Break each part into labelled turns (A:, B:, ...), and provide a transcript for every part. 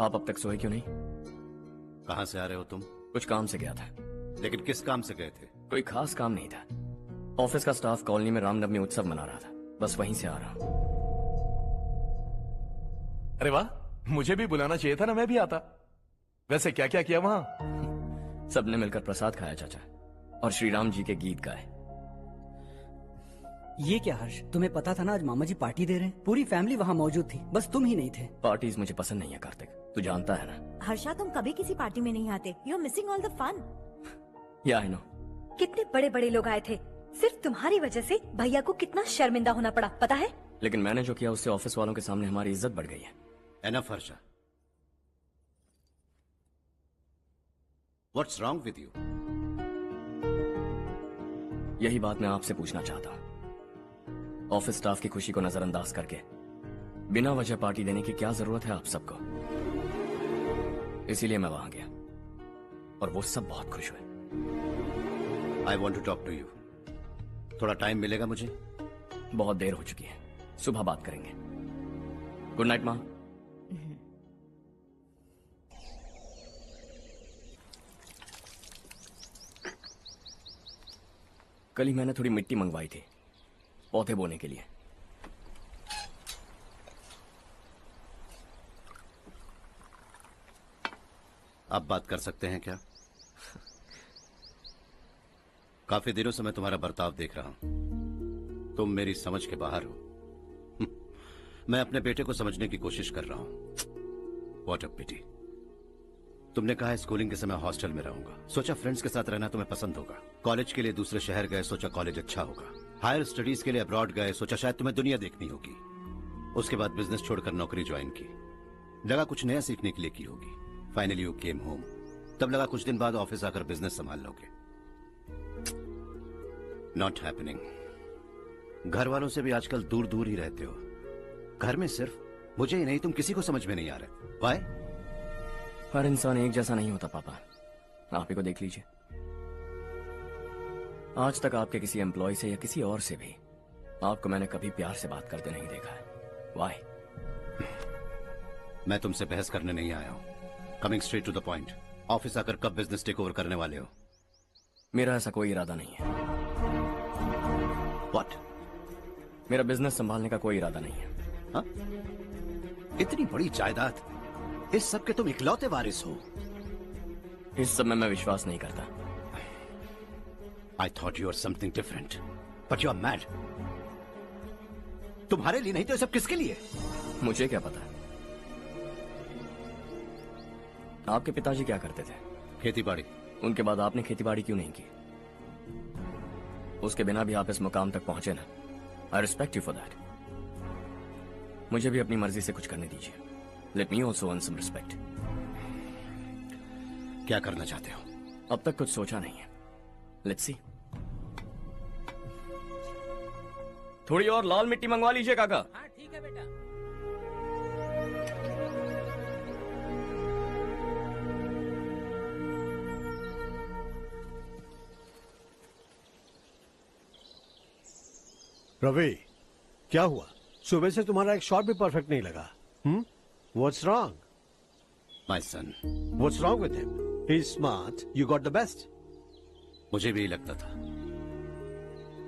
A: आप अब तक सोए क्यों नहीं?
B: कहां से आ रहे हो तुम?
A: कुछ काम से गया था।
B: लेकिन किस काम से गए थे?
A: कोई खास काम नहीं था। ऑफिस का स्टाफ कॉलोनी में रामनवमी उत्सव मना रहा था, बस वहीं से आ रहा हूं।
C: अरे वाह, मुझे भी बुलाना चाहिए था ना, मैं भी आता। वैसे क्या क्या किया वहां?
A: सबने मिलकर प्रसाद खाया चाचा, और श्री राम जी के गीत गाए।
D: ये क्या हर्ष, तुम्हें पता था ना आज मामा जी पार्टी दे रहे हैं? पूरी फैमिली वहाँ मौजूद थी, बस तुम ही नहीं थे।
A: पार्टीज मुझे पसंद नहीं है कार्तिक, तू जानता है ना।
E: हर्षा, तुम कभी किसी पार्टी में नहीं आते। You are missing all the fun.
A: Yeah I no.
E: कितने बड़े बड़े लोग आए थे, सिर्फ तुम्हारी वजह से भैया को कितना शर्मिंदा होना पड़ा, पता है?
A: लेकिन मैंने जो किया उससे ऑफिस वालों के सामने हमारी इज्जत बढ़ गई है।
B: Enough Harsha, what's wrong with you?
A: यही बात मैं आपसे पूछना चाहता हूँ। ऑफिस स्टाफ की खुशी को नजरअंदाज करके बिना वजह पार्टी देने की क्या जरूरत है आप सबको? इसीलिए मैं वहां गया और वो सब बहुत खुश हुए।
B: I want to talk to you. थोड़ा टाइम मिलेगा मुझे?
A: बहुत देर हो चुकी है, सुबह बात करेंगे। गुड नाइट माँ। कल ही मैंने थोड़ी मिट्टी मंगवाई थी पौधे बोने के लिए।
B: आप बात कर सकते हैं क्या? काफी दिनों से मैं तुम्हारा बर्ताव देख रहा हूं। तुम मेरी समझ के बाहर हो। मैं अपने बेटे को समझने की कोशिश कर रहा हूं। व्हाट अ पिटी। तुमने कहा स्कूलिंग के समय हॉस्टल में रहूंगा, सोचा फ्रेंड्स के साथ रहना तुम्हें पसंद होगा। कॉलेज के लिए दूसरे शहर गए, सोचा कॉलेज अच्छा होगा। हायर स्टडीज के लिए अब्रॉड गए, सोचा शायद तुम्हें दुनिया देखनी होगी। उसके बाद बिजनेस छोड़कर नौकरी ज्वाइन की, लगा कुछ नया सीखने के लिए की होगी। Finally you came home. तब लगा कुछ दिन बाद ऑफिस आकर बिजनेस संभाल लोगे। Not happening. घर वालों से भी आजकल दूर दूर ही रहते हो। घर में सिर्फ मुझे ही नहीं, तुम किसी को समझ में नहीं आ रहे। वाई?
A: हर इंसान एक जैसा नहीं होता पापा, आप ही को देख लीजिए। आज तक आपके किसी एम्प्लॉय से या किसी और से भी आपको मैंने कभी प्यार से बात करते नहीं देखा है। वाई?
B: मैं तुमसे बहस करने नहीं आया हूं। Coming straight to the point. Office आकर कब बिजनेस टेक ओवर करने वाले हो?
A: मेरा ऐसा कोई इरादा नहीं है।
B: व्हाट?
A: मेरा बिजनेस संभालने का कोई इरादा नहीं है।
B: हाँ? इतनी बड़ी जायदाद, इस सब के तुम इकलौते वारिस हो।
A: इस सब में मैं विश्वास नहीं करता।
B: I thought you were something different, but you are mad. तुम्हारे लिए नहीं तो सब किसके लिए?
A: मुझे क्या पता। आपके पिताजी क्या करते थे?
B: खेतीबाड़ी।
A: उनके बाद आपने खेतीबाड़ी क्यों नहीं की? उसके बिना भी आप इस मुकाम तक पहुंचे ना। I respect you for that. मुझे भी अपनी मर्जी से कुछ करने दीजिए। Let me also earn some respect.
B: क्या करना चाहते हो?
A: अब तक कुछ सोचा नहीं है। Let's see. थोड़ी और लाल मिट्टी मंगवा लीजिए काका।
F: हाँ ठीक है बेटा।
G: रवि, क्या हुआ? सुबह से तुम्हारा एक शॉट भी परफेक्ट नहीं लगा। What's wrong?
B: My son.
G: What's wrong with him? He's smart. You got the best.
B: मुझे भी लगता था।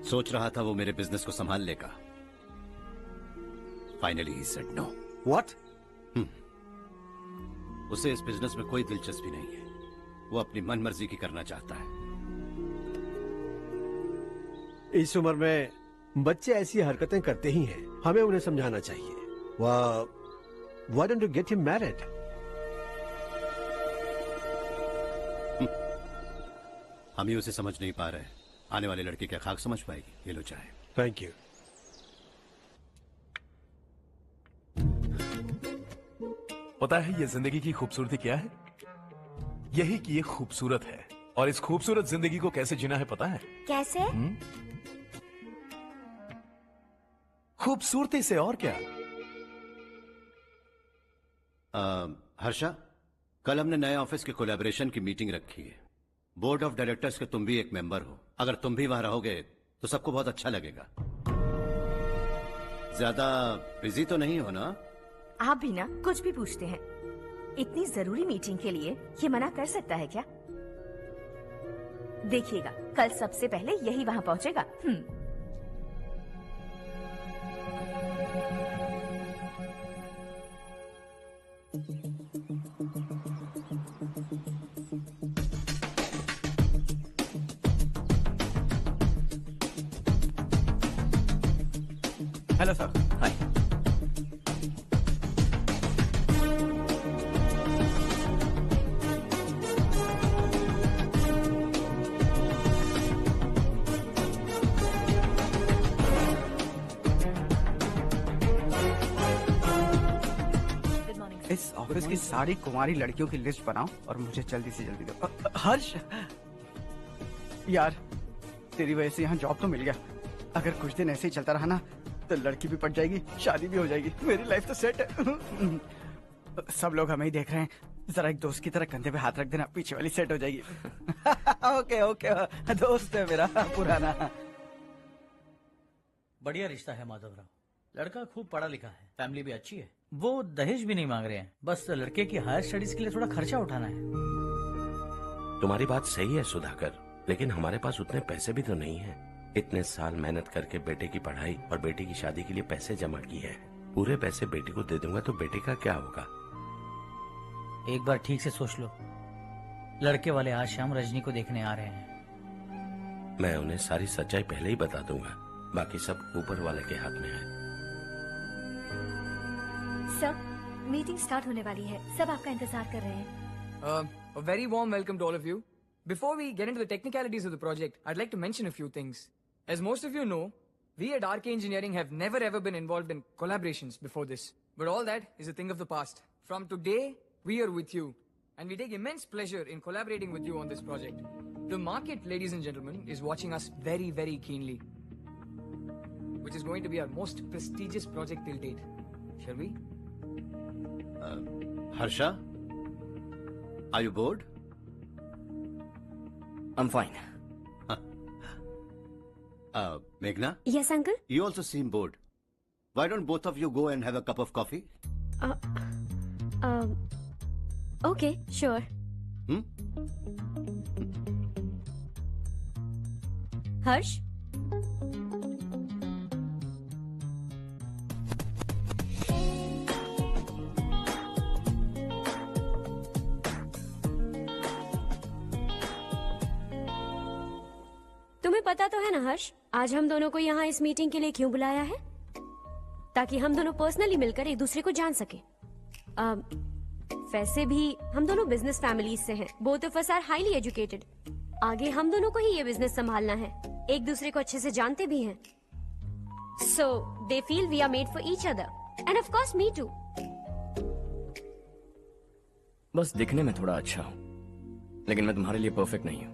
B: सोच रहा था वो मेरे बिजनेस को संभाल लेगा। Finally he said no.
G: What?
B: उसे इस बिजनेस में कोई दिलचस्पी नहीं है। वो अपनी मनमर्जी की करना चाहता है।
G: इस उम्र में बच्चे ऐसी हरकतें करते ही हैं। हमें उन्हें समझाना चाहिए। Why don't you get him married?
B: हम ही उसे समझ नहीं पा रहे। आने वाली लड़की क्या खाक समझ पाएगी? ये लो चाहे।
G: Thank you.
C: पता है ये जिंदगी की खूबसूरती क्या है? यही कि ये खूबसूरत है, और इस खूबसूरत जिंदगी को कैसे जीना है पता है?
E: कैसे?
C: खूबसूरती से। और क्या?
B: हर्षा, कल हमने नए ऑफिस के कोलैबोरेशन की मीटिंग रखी है। बोर्ड ऑफ डायरेक्टर्स के तुम भी एक मेंबर हो। अगर तुम भी वहां रहोगे तो सबको बहुत अच्छा लगेगा। ज्यादा बिजी तो नहीं हो ना?
E: आप भी ना कुछ भी पूछते हैं।
F: इतनी जरूरी मीटिंग के लिए ये मना कर सकता है क्या? देखिएगा, कल सबसे पहले यही वहाँ पहुँचेगा।
D: Hello sir.
A: हाय।
H: इस ऑफिस की सारी कुंवारी लड़कियों की लिस्ट बनाओ और मुझे जल्दी से जल्दी दो। हर्ष, यार तेरी वजह से यहाँ जॉब तो मिल गया। अगर कुछ दिन ऐसे ही चलता रहा ना तो लड़की भी पट जाएगी, शादी भी हो जाएगी, मेरी लाइफ तो सेट है। सब लोग हमें ही देख रहे हैं, जरा एक दोस्त की तरह कंधे पे हाथ रख देना, पीछे वाली सेट हो जाएगी। ओके ओके, दोस्त है मेरा पुराना।
I: बढ़िया रिश्ता है माधव राव, लड़का खूब पढ़ा लिखा है, फैमिली भी अच्छी है। वो दहेज भी नहीं मांग रहे हैं, बस लड़के की हायर स्टडीज के लिए थोड़ा खर्चा उठाना है।
J: तुम्हारी बात सही है सुधाकर, लेकिन हमारे पास उतने पैसे भी तो नहीं है। इतने साल मेहनत करके बेटे की पढ़ाई और बेटे की शादी के लिए पैसे जमा किए हैं। पूरे पैसे बेटे को दे दूंगा तो बेटे का क्या होगा?
I: एक बार ठीक से सोच लो, लड़के वाले आज शाम रजनी को देखने आ रहे हैं।
J: मैं उन्हें सारी सच्चाई पहले ही बता दूंगा, बाकी सब ऊपर वाले के हाथ में है।
E: सर, मीटिंग स्टार्ट होने वाली है, सब आपका इंतजार कर रहे हैं।
K: A very warm welcome to all of you. Before we get into the technicalities of the project, I'd like to mention a few things. As most of you know, we at RK Engineering have never ever been involved in collaborations before this. But all that is a thing of the past. From today, we are with you. And we take immense pleasure in collaborating with you on this project. The market, ladies and gentlemen, is watching us very, very keenly. Which is going to be our most prestigious project till date. Shall we?
B: Harsha? Are you bored?
A: I'm fine.
B: Meghna?
E: Yes, uncle.
B: You also seem bored. Why don't both of you go and have a cup of coffee?
E: Okay, sure. Harsh? तुम्हें पता तो है ना हर्ष, आज हम दोनों को यहाँ इस मीटिंग के लिए क्यों बुलाया है? ताकि हम दोनों पर्सनली मिलकर एक दूसरे को जान सके। वैसे भी हम दोनों बिजनेस फैमिलीज से हैं। Both of us are highly educated. आगे हम दोनों को ही ये बिजनेस संभालना है, एक दूसरे को अच्छे से जानते भी हैं। So they feel we are made for each other and of course me too.
A: बस दिखने में थोड़ा अच्छा हूं, लेकिन मैं तुम्हारे लिए परफेक्ट नहीं हूं।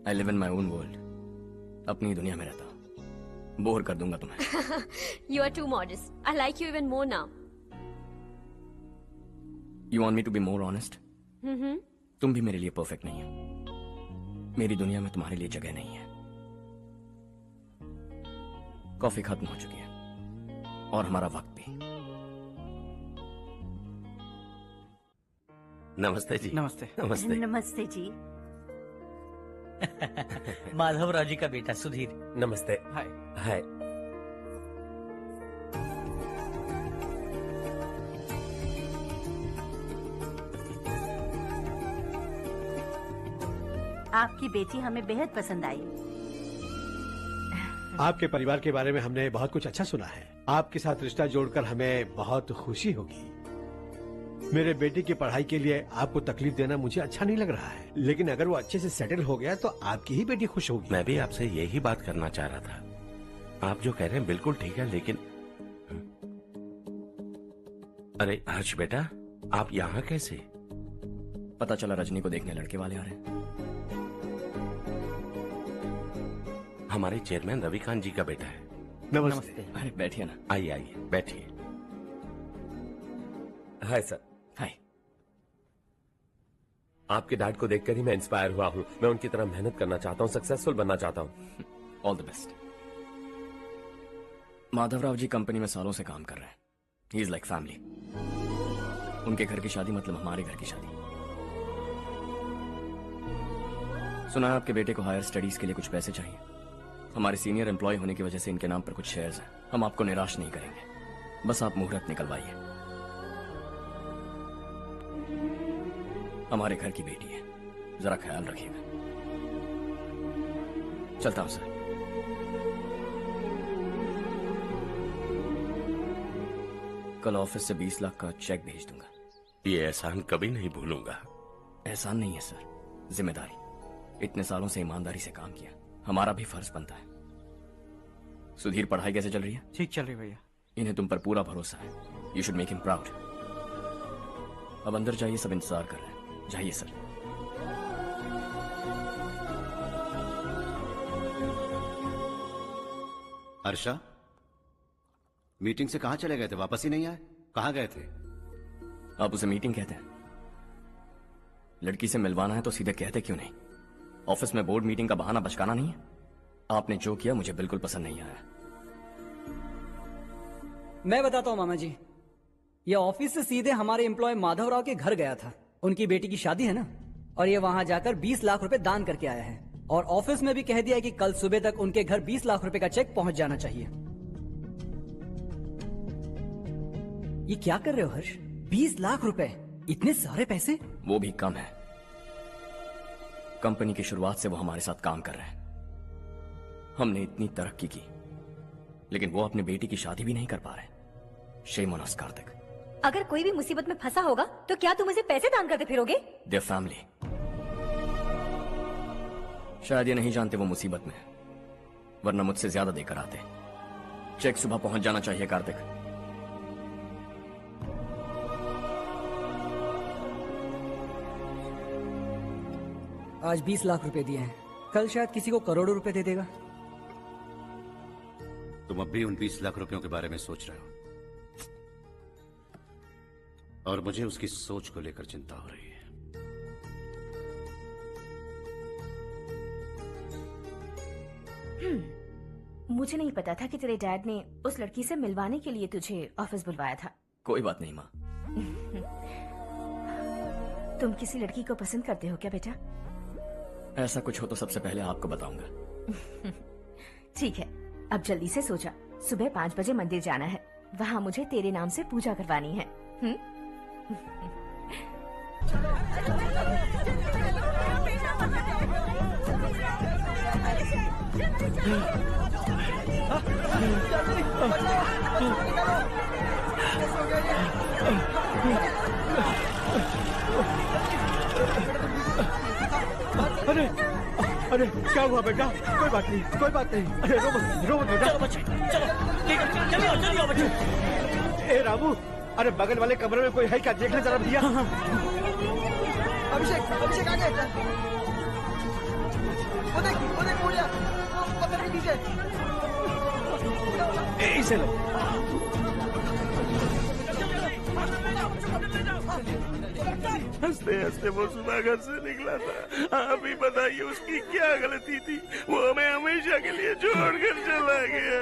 A: I live in my own world, अपनी ही दुनिया में रहता हूं। बोर कर दूंगा तुम्हें।
E: You are too modest. I like you even more now.
A: You want me to be more honest? तुम भी मेरे लिए परफेक्ट नहीं हो। मेरी दुनिया में तुम्हारे लिए जगह नहीं है। कॉफी खत्म हो चुकी है और हमारा वक्त भी।
J: नमस्ते जी।
H: नमस्ते।
J: नमस्ते।
F: नमस्ते जी।
I: माधव राव जी का बेटा सुधीर।
J: नमस्ते।
H: हाय।
J: हाय।
F: आपकी बेटी हमें बेहद पसंद आई।
G: आपके परिवार के बारे में हमने बहुत कुछ अच्छा सुना है। आपके साथ रिश्ता जोड़कर हमें बहुत खुशी होगी। मेरे बेटे की पढ़ाई के लिए आपको तकलीफ देना मुझे अच्छा नहीं लग रहा है, लेकिन अगर वो अच्छे से सेटल हो गया तो आपकी ही बेटी खुश होगी।
J: मैं भी आपसे यही बात करना चाह रहा था। आप जो कह रहे हैं बिल्कुल ठीक है, लेकिन अरे हर्ष बेटा, आप यहाँ कैसे?
A: पता चला रजनी को देखने लड़के वाले आ रहे हैं।
J: हमारे चेयरमैन रविकांत जी का बेटा है।
G: नमस्ते।
A: अरे बैठिए ना।
J: आइए आइए बैठिए।
L: Hi sir.
A: हाय।
L: आपके डैड को देखकर ही मैं इंस्पायर हुआ हूँ। मैं उनकी तरह मेहनत करना चाहता हूँ, सक्सेसफुल बनना चाहता हूँ।
A: All the best. Madhavrao ji company में सालों से काम कर रहे हैं। He is like family. उनके घर की शादी मतलब हमारे घर की शादी। सुना है आपके बेटे को हायर स्टडीज के लिए कुछ पैसे चाहिए। हमारे सीनियर एम्प्लॉय होने की वजह से इनके नाम पर कुछ शेयर्स हैं। हम आपको निराश नहीं करेंगे, बस आप मुहूर्त निकलवाइए। हमारे घर की बेटी है, जरा ख्याल रखिएगा। चलता हूं सर। कल ऑफिस से 20 लाख का चेक भेज दूंगा।
J: ये एहसान कभी नहीं भूलूंगा।
A: एहसान नहीं है सर, जिम्मेदारी। इतने सालों से ईमानदारी से काम किया, हमारा भी फर्ज बनता है। सुधीर, पढ़ाई कैसे चल रही है?
H: ठीक चल रही भैया।
A: इन्हें तुम पर पूरा भरोसा है। You should make him proud. अब अंदर जाइए, सब इंतजार कर रहे हैं। जाइए सर।
B: हर्षा, मीटिंग से कहां चले गए थे? वापस ही नहीं आए? कहां गए थे?
A: आप उसे मीटिंग कहते हैं? लड़की से मिलवाना है तो सीधे कहते क्यों नहीं? ऑफिस में बोर्ड मीटिंग का बहाना बचकाना नहीं है। आपने जो किया मुझे बिल्कुल पसंद नहीं आया।
D: मैं बताता हूँ मामा जी, ये ऑफिस से सीधे हमारे एम्प्लॉय माधवराव के घर गया था। उनकी बेटी की शादी है ना, और ये वहां जाकर 20 लाख रुपए दान करके आया है। और ऑफिस में भी कह दिया कि कल सुबह तक उनके घर 20 लाख रुपए का चेक पहुंच जाना चाहिए। ये क्या कर रहे हो हर्ष? 20 लाख रुपए, इतने सारे पैसे?
A: वो भी कम है। कंपनी की शुरुआत से वो हमारे साथ काम कर रहे हैं। हमने इतनी तरक्की की, लेकिन वो अपनी बेटी की शादी भी नहीं कर पा रहे। Shame on us Kartik.
M: अगर कोई भी मुसीबत में फंसा होगा तो क्या तुम उसे पैसे दान करते फिरोगे?
A: Their family. शायद ये नहीं जानते वो मुसीबत में, वरना मुझसे ज्यादा देकर आते। चेक सुबह पहुंच जाना चाहिए कार्तिक।
D: आज 20 लाख रुपए दिए हैं, कल शायद किसी को करोड़ों रुपए दे देगा।
B: तुम अब भी उन 20 लाख रुपयों के बारे में सोच रहे हो, और मुझे उसकी सोच को लेकर चिंता हो रही है।
F: मुझे नहीं पता था कि तेरे डैड ने उस लड़की से मिलवाने के लिए तुझे ऑफिस बुलवाया था।
A: कोई बात नहीं माँ।
F: तुम किसी लड़की को पसंद करते हो क्या बेटा?
A: ऐसा कुछ हो तो सबसे पहले आपको बताऊंगा।
F: ठीक है, अब जल्दी से सो जा। सुबह 5 बजे मंदिर जाना है, वहाँ मुझे तेरे नाम से पूजा करवानी है।
G: अरे अरे क्या हुआ बेटा? कोई बात नहीं, कोई बात नहीं। अरे रो मत बेटा।
I: चलो बच्चे, चलो चलिए बच्चे।
G: ए रामू, अरे बगल वाले कमरे में कोई है क्या? देखना जरा भैया।
K: अभिषेक, अभिषेक आ गए। वो देख बोलिया, वो पकड़ के नीचे।
G: इसे लो।
J: हंसते हंसते वो सुबह घर से निकला था। आप ही बताइए उसकी क्या गलती थी? वो हमें हमेशा के लिए छोड़कर चला गया।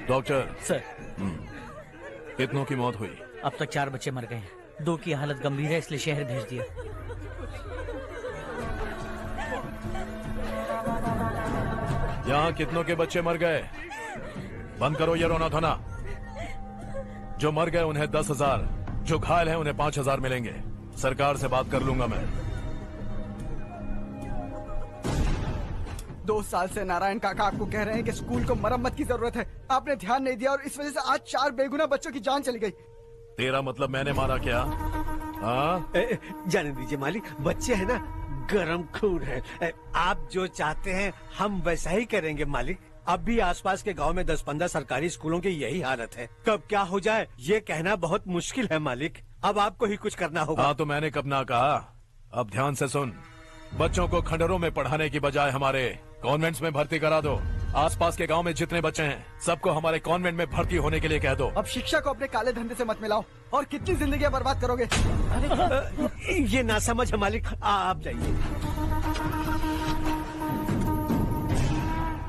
C: डॉक्टर
I: सर,
C: कितनों की मौत हुई?
I: अब तक 4 बच्चे मर गए हैं, 2 की हालत गंभीर है, इसलिए शहर भेज दिया।
C: यहाँ कितनों के बच्चे मर गए? बंद करो ये रोना धोना। जो मर गए उन्हें 10,000, जो घायल हैं उन्हें 5,000 मिलेंगे। सरकार से बात कर लूंगा मैं।
H: 2 साल से नारायण काका आपको कह रहे हैं कि स्कूल को मरम्मत की जरूरत है। आपने ध्यान नहीं दिया और इस वजह से आज 4 बेगुनाह बच्चों की जान चली गई।
C: तेरा मतलब मैंने मारा क्या? हाँ,
G: जाने दीजिए मालिक, बच्चे हैं ना, गरम खून है। आप जो चाहते हैं हम वैसा ही करेंगे मालिक। अब भी आसपास के गांव में 10-15 सरकारी स्कूलों की यही हालत है। कब क्या हो जाए ये कहना बहुत मुश्किल है मालिक। अब आपको ही कुछ करना होगा।
C: हाँ तो मैंने कब ना कहा। अब ध्यान से सुन, बच्चों को खंडरों में पढ़ाने की बजाय हमारे कॉन्वेंट्स में भर्ती करा दो। आसपास के गांव में जितने बच्चे हैं सबको हमारे कॉन्वेंट में भर्ती होने के लिए कह दो।
H: अब शिक्षा को अपने काले धंधे से मत मिलाओ। और कितनी जिंदगियां बर्बाद करोगे?
G: ये ना समझ है मालिक, आप जाइए।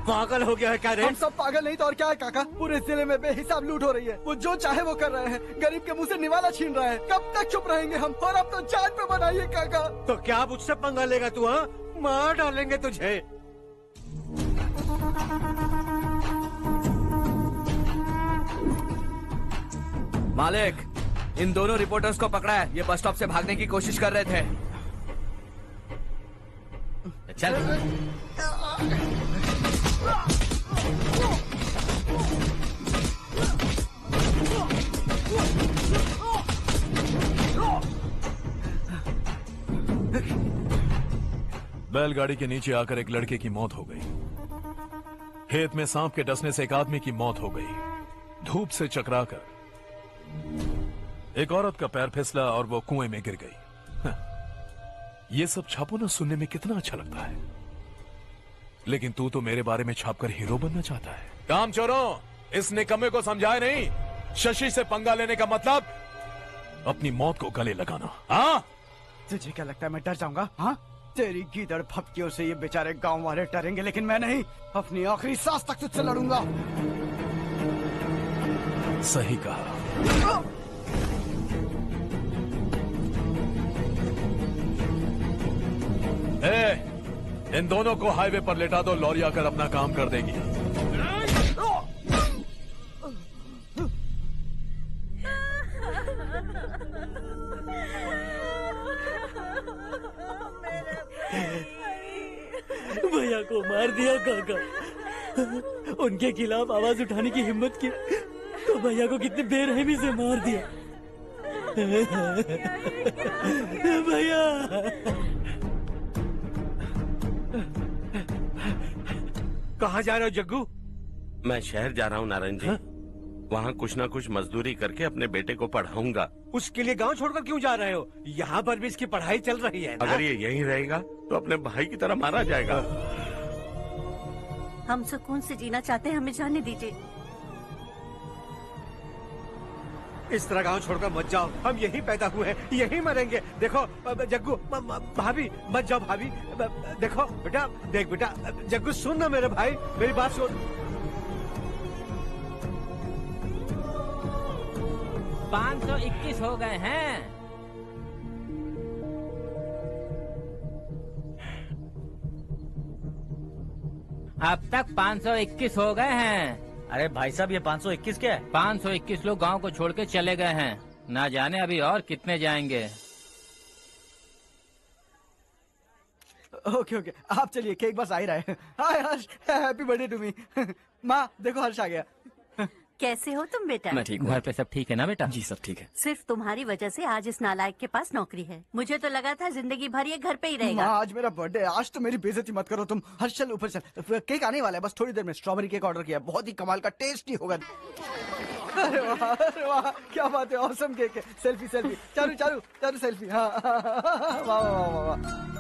G: पागल हो गया है क्या रे?
H: हम सब पागल नहीं तो और क्या है काका। पूरे जिले में बेहिसाब लूट हो रही है। वो जो चाहे वो कर रहे हैं। गरीब के मुंह से निवाला छीन रहा है। कब तक चुप रहेंगे हम? और अब तो जान पे बनाइए काका।
G: तो क्या मुझसे पंगा लेगा तू? हाँ, मार डालेंगे तुझे।
N: मालिक, इन दोनों रिपोर्टर्स को पकड़ा है। ये बस स्टॉप से भागने की कोशिश कर रहे थे।
I: चल।
C: बैलगाड़ी के नीचे आकर एक लड़के की मौत हो गई। खेत में सांप के डसने से एक आदमी की मौत हो गई। धूप से चकराकर एक औरत का पैर फिसला और वो कुएं में गिर गई। ये सब छापो ना, सुनने में कितना अच्छा लगता है। लेकिन तू तो मेरे बारे में छापकर हीरो बनना चाहता है। काम चोरों, इस निकम्मे को समझाए नहीं। शशि से पंगा लेने का मतलब अपनी मौत को गले लगाना। हाँ,
H: तुझे क्या लगता है मैं डर जाऊंगा? हाँ, तेरी गीदड़ फपकियों से ये बेचारे गांव वाले डरेंगे, लेकिन मैं नहीं। अपनी आखिरी सांस तक तुझसे लड़ूंगा।
C: सही कहा। इन दोनों को हाईवे पर लेटा दो। लॉरी आकर अपना काम कर देगी।
O: भैया को मार दिया काका। उनके खिलाफ आवाज उठाने की हिम्मत की तो भैया को कितने बेरहमी से मार दिया। भैया
G: कहाँ जा रहे हो जग्गू?
J: मैं शहर जा रहा हूँ नारायण जी। वहाँ कुछ ना कुछ मजदूरी करके अपने बेटे को पढ़ाऊंगा।
G: उसके लिए गांव छोड़कर क्यों जा रहे हो? यहाँ पर भी इसकी पढ़ाई चल रही है ना?
J: अगर ये यहीं रहेगा तो अपने भाई की तरह मारा जाएगा।
P: हम सुकून से जीना चाहते हैं, हमें जाने दीजिए।
G: इस तरह गांव छोड़कर मत जाओ। हम यहीं पैदा हुए हैं, यहीं मरेंगे। देखो जग्गू, भाभी मत जाओ। भाभी देखो बेटा, देख बेटा, जग्गू सुन ना मेरे भाई, मेरी बात सुन।
Q: 521 हो गए हैं। अब तक 521 हो गए हैं।
I: अरे भाई साहब, ये 521 क्या है?
Q: 521 लोग गांव को छोड़ के चले गए हैं। ना जाने अभी और कितने जाएंगे।
H: ओके ओके, आप चलिए, केक बस आ ही रहा है। हाय हर्ष, हैप्पी बर्थडे टू मी। माँ देखो, हर्ष आ गया।
P: कैसे हो तुम बेटा?
A: मैं ठीक हूँ।
Q: घर पे सब ठीक है ना बेटा?
A: जी सब ठीक है।
P: सिर्फ तुम्हारी वजह से आज इस नालायक के पास नौकरी है। मुझे तो लगा था जिंदगी भर ये घर पे ही रहेगा।
H: माँ आज मेरा बर्थडे है, आज तो मेरी बेइज्जती मत करो तुम। हर्ष चल ऊपर चल, केक आने वाला है, बस थोड़ी देर में। स्ट्रॉबेरी केक ऑर्डर किया, बहुत ही कमाल का, टेस्टी होगा। अरे वाह, क्या बात है, ऑसम केक है। Selfie selfie, Charu Charu Charu selfie. हाँ वाह वाह वाह वाह।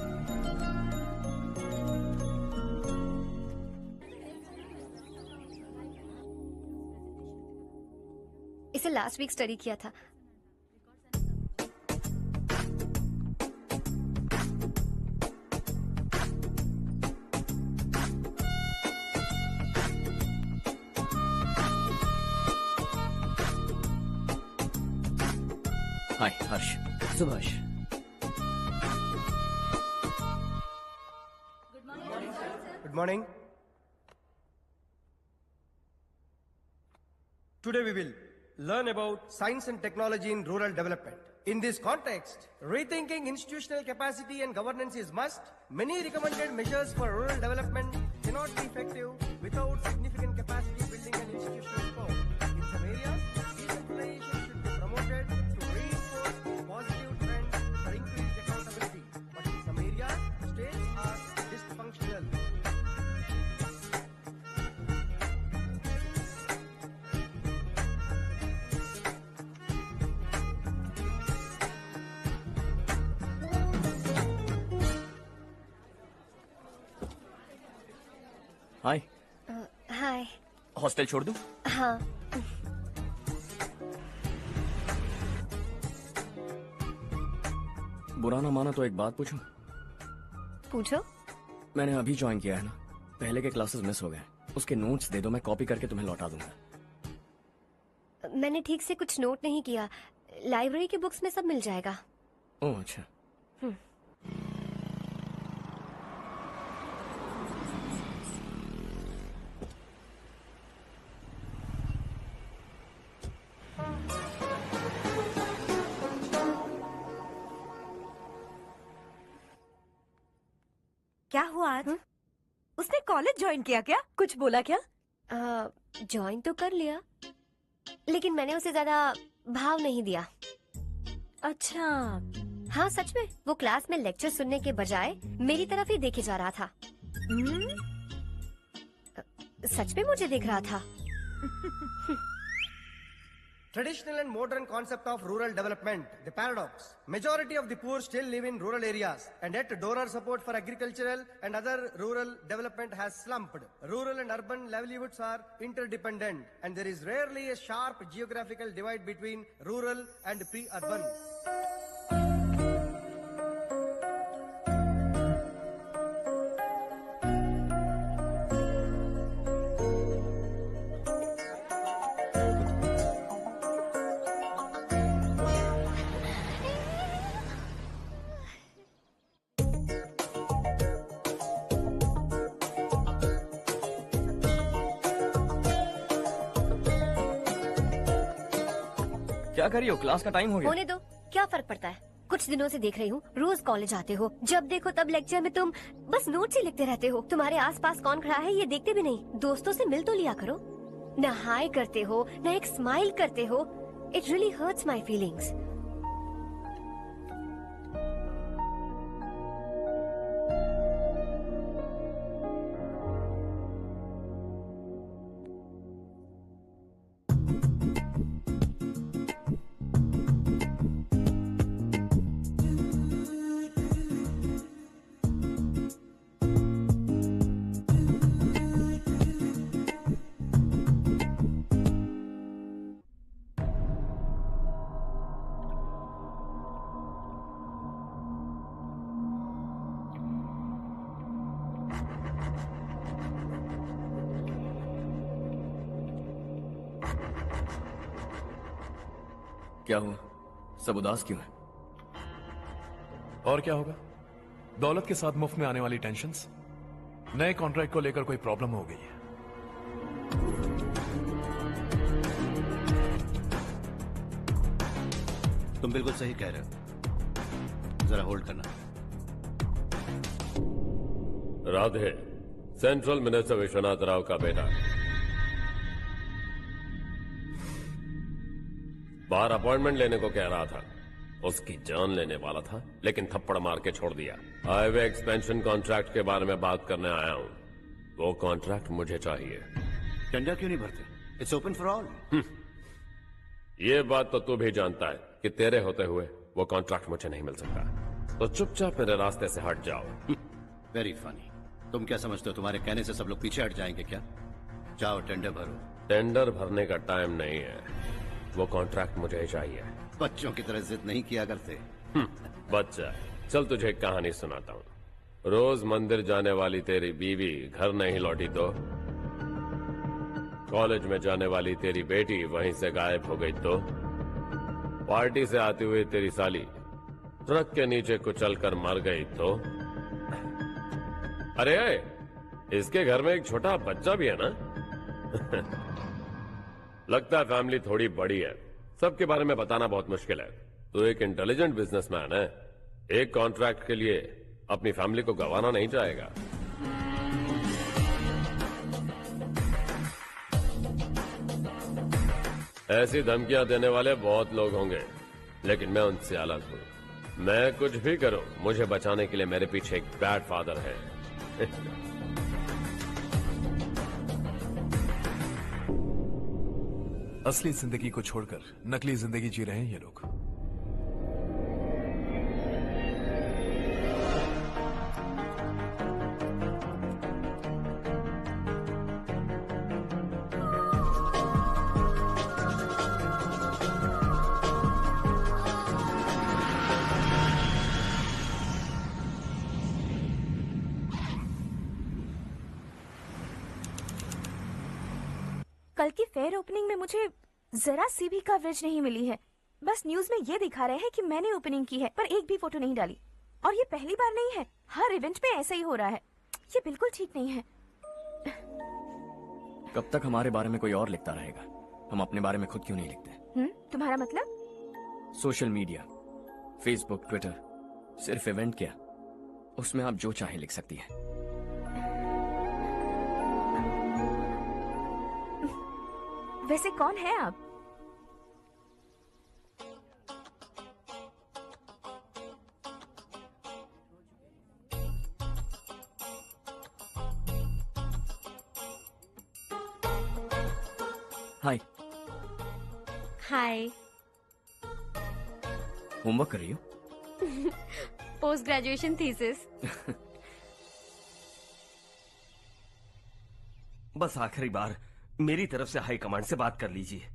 E: इसे लास्ट वीक स्टडी किया था।
A: हाय हर्ष।
D: Subhash.
R: Good morning. Today we will learn about science and technology in rural development. In this context, rethinking institutional capacity and governance is must. Many recommended measures for rural development cannot be effective without significant capacity building and institutional support. In some areas, decentralization should be promoted to reinforce positive trends for increased accountability. But in some areas, states are dysfunctional.
A: Hi. Hostel छोड़ दूं?
E: हाँ।
A: बुरा ना माना तो एक बात पूछूं?
E: पूछो।
A: मैंने अभी ज्वाइन किया है ना, पहले के क्लासेस मिस हो गए, उसके नोट्स दे दो, मैं कॉपी करके तुम्हें लौटा दूंगा।
E: मैंने ठीक से कुछ नोट नहीं किया, लाइब्रेरी की बुक्स में सब मिल जाएगा।
A: ओह अच्छा।
F: क्या हुआ आज? उसने कॉलेज ज्वाइन किया क्या? कुछ बोला क्या?
E: ज्वाइन तो कर लिया, लेकिन मैंने उसे ज्यादा भाव नहीं दिया।
F: अच्छा।
E: हाँ सच में, वो क्लास में लेक्चर सुनने के बजाय मेरी तरफ ही देखे जा रहा था। सच में मुझे देख रहा था।
R: Traditional and modern concept of rural development, the paradox. Majority of the poor still live in rural areas, and yet donor support for agricultural and other rural development has slumped. Rural and urban livelihoods are interdependent, and there is rarely a sharp geographical divide between rural and pre-urban.
A: क्या कर रही हो? Class का time हो गया।
E: होने दो, क्या फर्क पड़ता है? कुछ दिनों से देख रही हूँ, रोज कॉलेज आते हो, जब देखो तब लेक्चर में तुम बस नोट्स ही लिखते रहते हो। तुम्हारे आसपास कौन खड़ा है ये देखते भी नहीं। दोस्तों से मिल तो लिया करो। न हाय करते हो, न एक स्माइल करते हो। It really hurts my feelings.
A: क्या हुआ? सब उदास क्यों है?
C: और क्या होगा? दौलत के साथ मुफ्त में आने वाली टेंशन्स। नए कॉन्ट्रैक्ट को लेकर कोई प्रॉब्लम हो गई है।
B: तुम बिल्कुल सही कह रहे हो, जरा होल्ड करना।
L: राधे, सेंट्रल मिनिस्टर विश्वनाथ राव का बेटा। बाहर अपॉइंटमेंट लेने को कह रहा था, उसकी जान लेने वाला था, लेकिन थप्पड़ मार के छोड़ दिया। हाईवे एक्सपेंशन कॉन्ट्रैक्ट के बारे में बात करने आया हूं। वो कॉन्ट्रैक्ट मुझे चाहिए।
B: टेंडर क्यों नहीं भरते? It's open for all.
L: ये बात तो तू भी जानता है कि तेरे होते हुए वो कॉन्ट्रैक्ट मुझे नहीं मिल सकता, तो चुपचाप मेरे रास्ते से हट जाओ।
B: Very funny. तुम क्या समझते हो तुम्हारे कहने से सब लोग पीछे हट जाएंगे क्या? जाओ टेंडर भरो।
L: टेंडर भरने का टाइम नहीं है, वो कॉन्ट्रैक्ट मुझे ही चाहिए।
B: बच्चों की तरह जिद नहीं किया करते।
L: बच्चा, चल तुझे एक कहानी सुनाता हूँ। रोज मंदिर जाने वाली तेरी बीवी घर नहीं लौटी तो, कॉलेज में जाने वाली तेरी बेटी वहीं से गायब हो गई तो, पार्टी से आती हुई तेरी साली ट्रक के नीचे कुचलकर मर गई तो। अरे इसके घर में एक छोटा बच्चा भी है ना। लगता है फैमिली थोड़ी बड़ी है, सबके बारे में बताना बहुत मुश्किल है। तो एक इंटेलिजेंट बिजनेसमैन है, एक कॉन्ट्रैक्ट के लिए अपनी फैमिली को गंवाना नहीं चाहेगा। ऐसी धमकियां देने वाले बहुत लोग होंगे, लेकिन मैं उनसे अलग हूं। मैं कुछ भी करूं, मुझे बचाने के लिए मेरे पीछे एक बैड फादर है।
C: असली जिंदगी को छोड़कर नकली जिंदगी जी रहे हैं ये लोग।
F: कल की फेयर ओपनिंग में मुझे जरा सी भी कवरेज नहीं मिली है। बस न्यूज में ये दिखा रहे हैं कि मैंने ओपनिंग की है, पर एक भी फोटो नहीं डाली। और ये पहली बार नहीं है, हर इवेंट पे ऐसा ही हो रहा है। ये बिल्कुल ठीक नहीं है।
A: कब तक हमारे बारे में कोई और लिखता रहेगा? हम अपने बारे में खुद क्यों नहीं लिखते?
F: तुम्हारा मतलब?
A: सोशल मीडिया, फेसबुक, ट्विटर, सिर्फ इवेंट क्या, उसमें आप जो चाहे लिख सकती हैं।
F: वैसे कौन है आप?
A: हाय।
E: हाय।
A: होमवर्क कर रही हो?
E: Post graduation thesis.
S: बस आखिरी बार मेरी तरफ से हाई कमांड से बात कर लीजिए।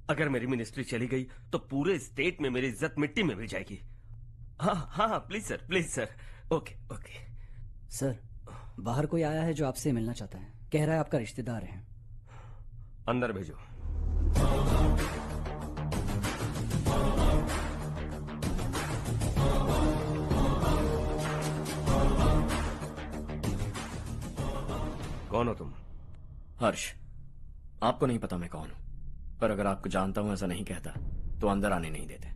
S: अगर मेरी मिनिस्ट्री चली गई तो पूरे स्टेट में मेरी इज्जत मिट्टी में मिल जाएगी। हाँ हाँ हाँ, please sir, please sir. Okay okay.
D: Sir, बाहर कोई आया है जो आपसे मिलना चाहता है। कह रहा है आपका रिश्तेदार है।
S: अंदर भेजो। कौन हो तुम?
A: हर्ष। आपको नहीं पता मैं कौन हूं, पर अगर आपको जानता हूं ऐसा नहीं कहता तो अंदर आने नहीं देते।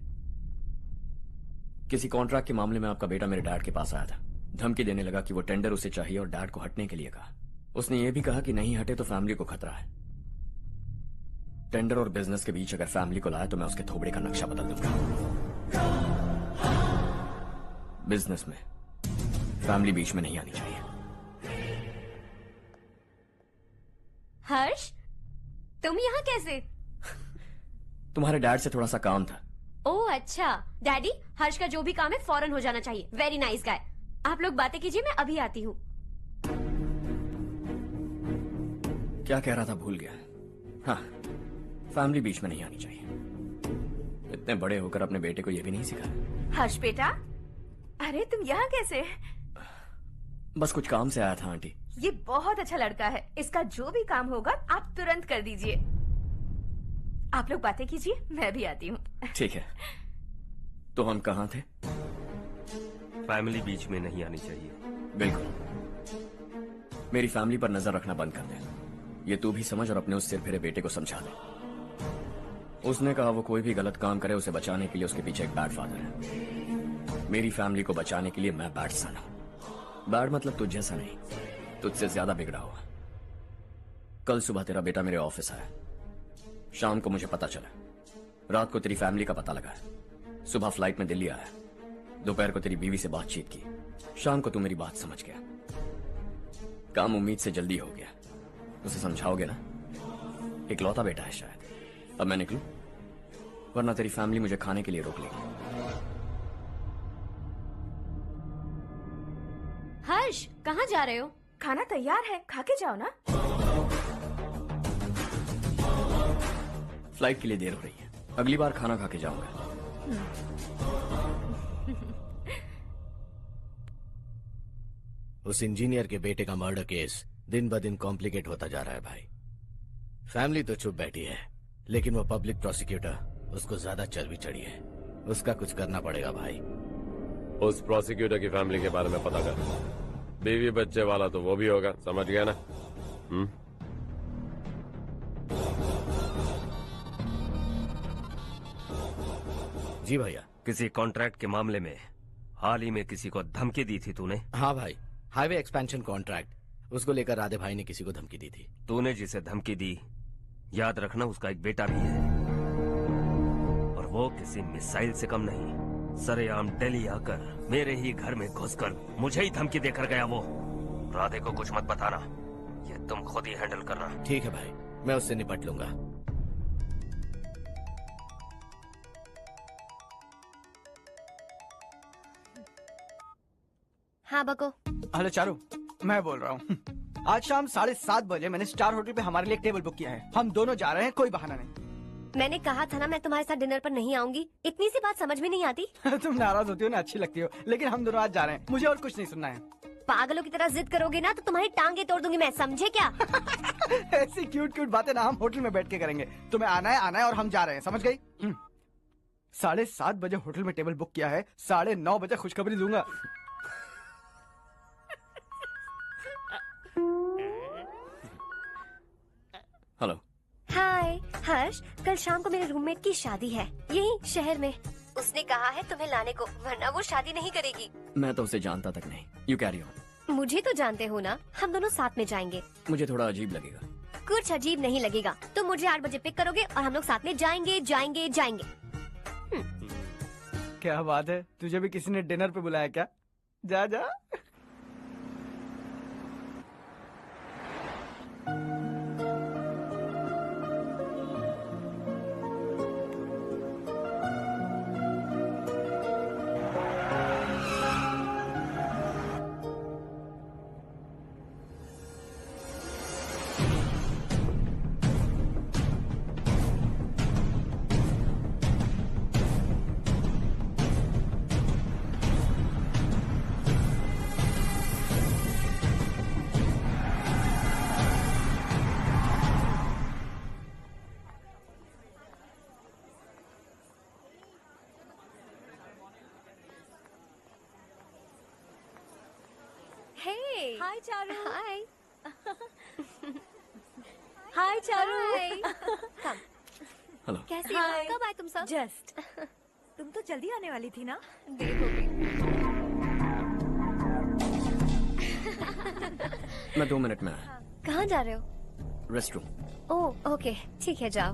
A: किसी कॉन्ट्रैक्ट के मामले में आपका बेटा मेरे डैड के पास आया था। धमकी देने लगा कि वो टेंडर उसे चाहिए और डैड को हटने के लिए कहा। उसने ये भी कहा कि नहीं हटे तो फैमिली को खतरा है। टेंडर और बिजनेस के बीच अगर फैमिली को लाया तो मैं उसके थोबड़े का नक्शा बदल दूंगा। बिजनेस में फैमिली बीच में नहीं आनी चाहिए।
E: हर्ष, तुम यहाँ कैसे?
A: तुम्हारे डैड से थोड़ा सा काम था।
E: ओह अच्छा। डैडी, हर्ष का जो भी काम है फौरन हो जाना चाहिए। Very nice guy. आप लोग बातें कीजिए, मैं अभी आती हूँ।
A: क्या कह रहा था भूल गया। हाँ, फैमिली बीच में नहीं आनी चाहिए। इतने बड़े होकर अपने बेटे को यह भी नहीं सिखाया।
F: हर्ष बेटा, अरे तुम यहाँ कैसे?
A: बस कुछ काम से आया था आंटी।
F: ये बहुत अच्छा लड़का है। इसका जो भी काम होगा आप तुरंत कर दीजिए। आप लोग बातें कीजिए, मैं भी आती हूँ।
A: ठीक है। तो हम कहाँ थे?
S: फैमिली बीच में नहीं आनी चाहिए।
A: बिल्कुल। मेरी फैमिली पर नजर रखना बंद कर दे। ये तू भी समझ और अपने उस सिर फिरे बेटे को समझा दे। उसने कहा वो कोई भी गलत काम करे उसे बचाने के लिए उसके पीछे एक बैड फादर है। मेरी फैमिली को बचाने के लिए मैं बैड सन हूं। बैड मतलब तुझ जैसा नहीं, तुझसे ज्यादा बिगड़ा हुआ। कल सुबह तेरा बेटा मेरे ऑफिस आया। शाम को मुझे पता चला। रात को तेरी फैमिली का पता लगा। सुबह फ्लाइट में दिल्ली आया। दोपहर को तेरी बीवी से बातचीत की। शाम को तू मेरी बात समझ गया। काम उम्मीद से जल्दी हो गया। उसे समझाओगे ना? इकलौता बेटा है शायद। अब मैं निकलूं, वरना तेरी फैमिली मुझे खाने के लिए रोक लेगी।
E: हर्ष, कहाँ जा रहे हो?
F: खाना तैयार है, खा के जाओ ना।
A: फ्लाइट के लिए देर हो रही है। अगली बार खाना खा के जाऊंगा।
T: उस इंजीनियर के बेटे का मर्डर केस दिन ब दिन कॉम्प्लिकेट होता जा रहा है भाई। फैमिली तो चुप बैठी है, लेकिन वो पब्लिक प्रोसिक्यूटर उसको ज्यादा चर्बी चढ़ी है। उसका कुछ करना पड़ेगा भाई।
L: उस प्रोसिक्यूटर की फैमिली के बारे में पता कर। बीवी बच्चे वाला तो वो भी होगा, समझ गया ना?
T: जी भैया।
S: किसी कॉन्ट्रैक्ट के मामले में हाल ही में किसी को धमकी दी थी तूने?
T: हाँ भाई, हाईवे एक्सपेंशन कॉन्ट्रैक्ट, उसको लेकर राधे भाई ने किसी को धमकी दी थी।
S: तूने जिसे धमकी दी, याद रखना उसका एक बेटा भी है, और वो किसी मिसाइल से कम नहीं। सरेआम दिल्ली आकर मेरे ही घर में घुसकर मुझे ही धमकी देकर गया वो। राधे को कुछ मत बताना, ये तुम खुद ही हैंडल करना।
T: ठीक है भाई, मैं उससे निपट लूंगा।
E: हाँ बको।
H: हेलो चारू, मैं बोल रहा हूँ। आज शाम 7:30 बजे मैंने स्टार होटल पे हमारे लिए एक टेबल बुक किया है। हम दोनों जा रहे हैं, कोई बहाना नहीं।
E: मैंने कहा था ना मैं तुम्हारे साथ डिनर पर नहीं आऊंगी। इतनी सी बात समझ में नहीं आती?
H: तुम नाराज होती हो ना, अच्छी लगती हो, लेकिन हम दोनों आज जा रहे हैं। मुझे और कुछ नहीं सुनना है।
E: पागलों की तरह जिद करोगे ना तो तुम्हारी टांगे तोड़ दूंगी मैं, समझे क्या?
H: ऐसी क्यूट क्यूट बातें ना हम होटल में बैठ के करेंगे। तुम्हें आना है और हम जा रहे हैं, समझ गई? 7:30 बजे होटल में टेबल बुक किया है, 9:30 बजे खुशखबरी दूंगा।
A: हेलो।
E: हाय हर्ष, कल शाम को मेरे रूममेट की शादी है यही शहर में। उसने कहा है तुम्हें लाने को, वरना वो शादी नहीं करेगी।
A: मैं तो उसे जानता तक नहीं। You carry on.
E: मुझे तो जानते हो ना, हम दोनों साथ में जाएंगे।
A: मुझे थोड़ा अजीब लगेगा।
E: कुछ अजीब नहीं लगेगा, तुम मुझे 8 बजे पिक करोगे और हम लोग साथ में जाएंगे जाएंगे जाएंगे।
H: क्या बात है, तुझे भी किसी ने डिनर पे बुलाया क्या? जा जा।
E: हाय चारू। हाय।
F: हाय चारू।
A: हेलो।
E: कैसी हो? कब आए तुम सब?
F: जस्ट। तुम तो जल्दी आने वाली थी ना?
E: देर हो गई।
A: मैं 2 मिनट में आया।
E: कहाँ जा रहे हो?
A: रेस्टरूम।
E: ओह ओके, ठीक है जाओ।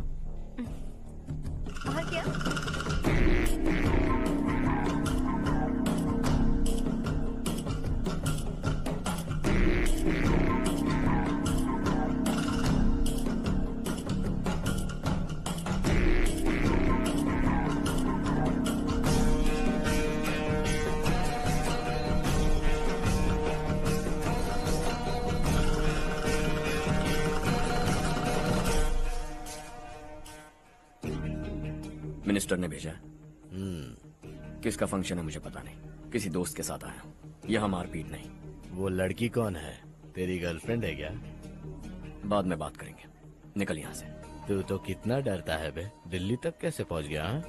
E: और क्या?
A: मिनिस्टर ने भेजा। किसका फंक्शन है मुझे पता नहीं, किसी दोस्त के साथ आया हूँ। यहाँ मारपीट नहीं।
T: वो लड़की कौन है? तेरी गर्लफ्रेंड है क्या?
A: बाद में बात करेंगे, निकल यहाँ से।
T: तू तो कितना डरता है बे, दिल्ली तक कैसे पहुँच गया? हाँ?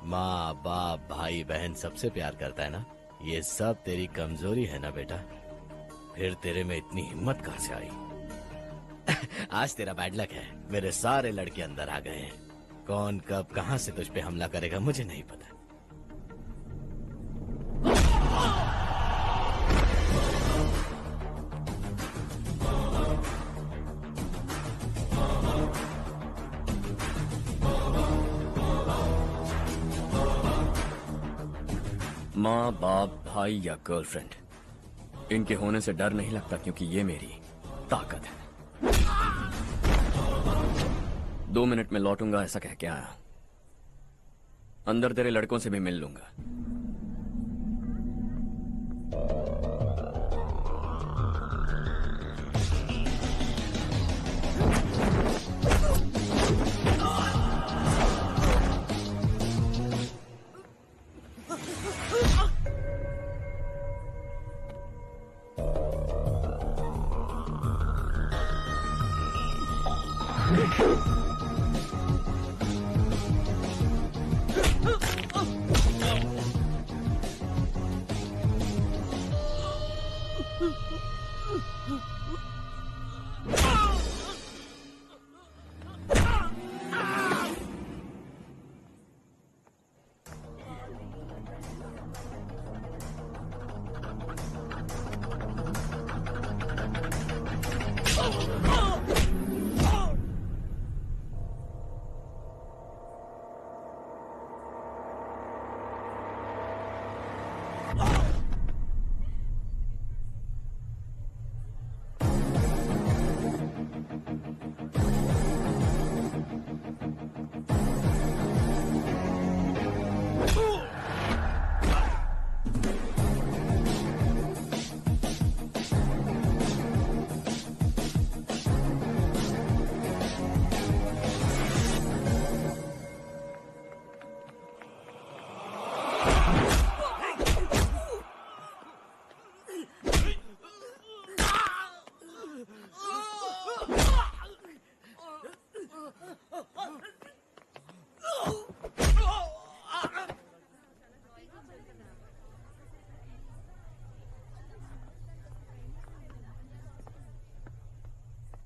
T: माँ बाप भाई बहन सबसे प्यार करता है ना, ये सब तेरी कमजोरी है ना बेटा। फिर तेरे में इतनी हिम्मत कहाँ से आई? आज तेरा बैड लक है, मेरे सारे लड़के अंदर आ गए हैं। कौन कब कहां से तुझ पे हमला करेगा मुझे नहीं पता।
A: माँ बाप भाई या गर्लफ्रेंड, इनके होने से डर नहीं लगता, क्योंकि ये मेरी ताकत है। 2 मिनट में लौटूंगा ऐसा कह के आया। अंदर तेरे लड़कों से भी मिल लूंगा।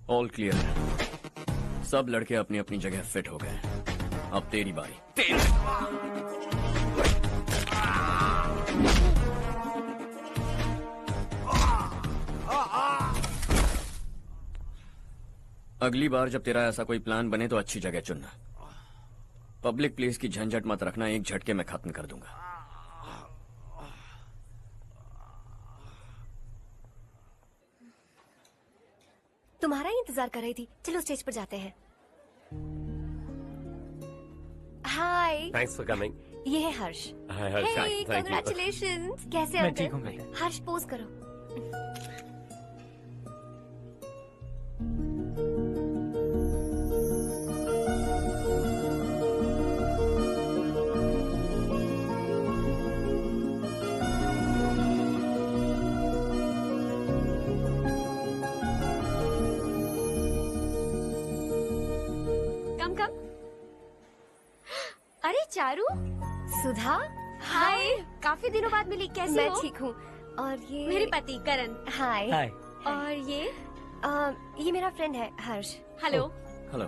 A: ऑल क्लियर है। सब लड़के अपनी अपनी जगह फिट हो गए। अब तेरी बारी। अगली बार जब तेरा ऐसा कोई प्लान बने तो अच्छी जगह चुनना। पब्लिक प्लेस की झंझट मत रखना, एक झटके में खत्म कर दूंगा।
E: तुम्हारा ही इंतजार कर रही थी। चलो स्टेज पर जाते हैं। हाय।
L: Thanks for coming.
E: ये है Harsh.
L: Hi Harsh,
E: Hey,
L: thank you.
E: congratulations। कैसे
I: मैं
E: अंकल?
I: ठीक हूँ बेटा।
E: हर्ष पोज करो। कम कम। अरे चारू, सुधा, हाय। काफी दिनों बाद मिली, कैसी
U: मैं
E: हो?
U: ठीक हूँ। और ये
E: मेरे पति करण।
U: हाय।
I: हाय।
E: और
U: ये मेरा फ्रेंड है हर्ष।
E: हेलो।
A: हेलो।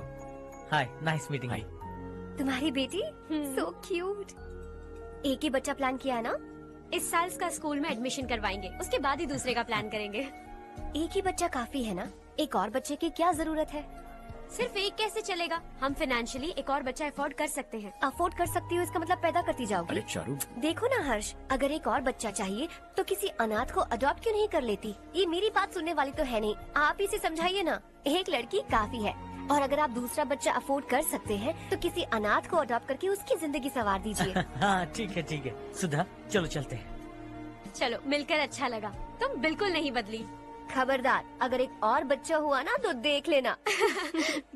I: हाय, नाइस मीटिंग।
U: तुम्हारी बेटी सो क्यूट। एक ही बच्चा प्लान किया है ना?
E: इस साल इसका स्कूल में एडमिशन करवाएंगे, उसके बाद ही दूसरे का प्लान करेंगे।
U: एक ही बच्चा काफी है ना? एक और बच्चे की क्या जरूरत है?
E: सिर्फ एक कैसे चलेगा? हम फाइनेंशियली एक और बच्चा अफोर्ड कर सकते हैं।
U: अफोर्ड कर सकती हो इसका मतलब पैदा करती जाओगी?
A: अरे चारू,
U: देखो ना हर्ष, अगर एक और बच्चा चाहिए तो किसी अनाथ को अडॉप्ट क्यों नहीं कर लेती? ये मेरी बात सुनने वाली तो है नहीं, आप इसे समझाइए ना। एक लड़की काफी है, और अगर आप दूसरा बच्चा अफोर्ड कर सकते हैं तो किसी अनाथ को अडॉप्ट करके उसकी जिंदगी संवार दीजिए।
I: हाँ ठीक है। सुधा, चलो चलते हैं।
E: चलो, मिलकर अच्छा लगा। तुम बिल्कुल नहीं बदली।
U: खबरदार, अगर एक और बच्चा हुआ ना तो देख लेना।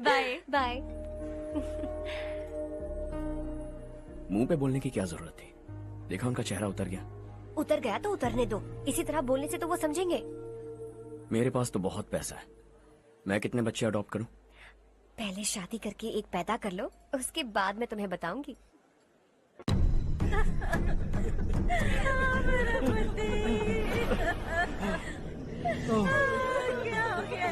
E: Bye
U: bye.
A: मुंह पे बोलने की क्या जरूरत थी? देखा उनका चेहरा उतर गया।
U: उतर गया तो उतरने दो, इसी तरह बोलने से तो वो समझेंगे।
A: मेरे पास तो बहुत पैसा है, मैं कितने बच्चे अडॉप्ट करूं?
U: पहले शादी करके एक पैदा कर लो, उसके बाद मैं तुम्हें बताऊंगी।
P: क्या हो गया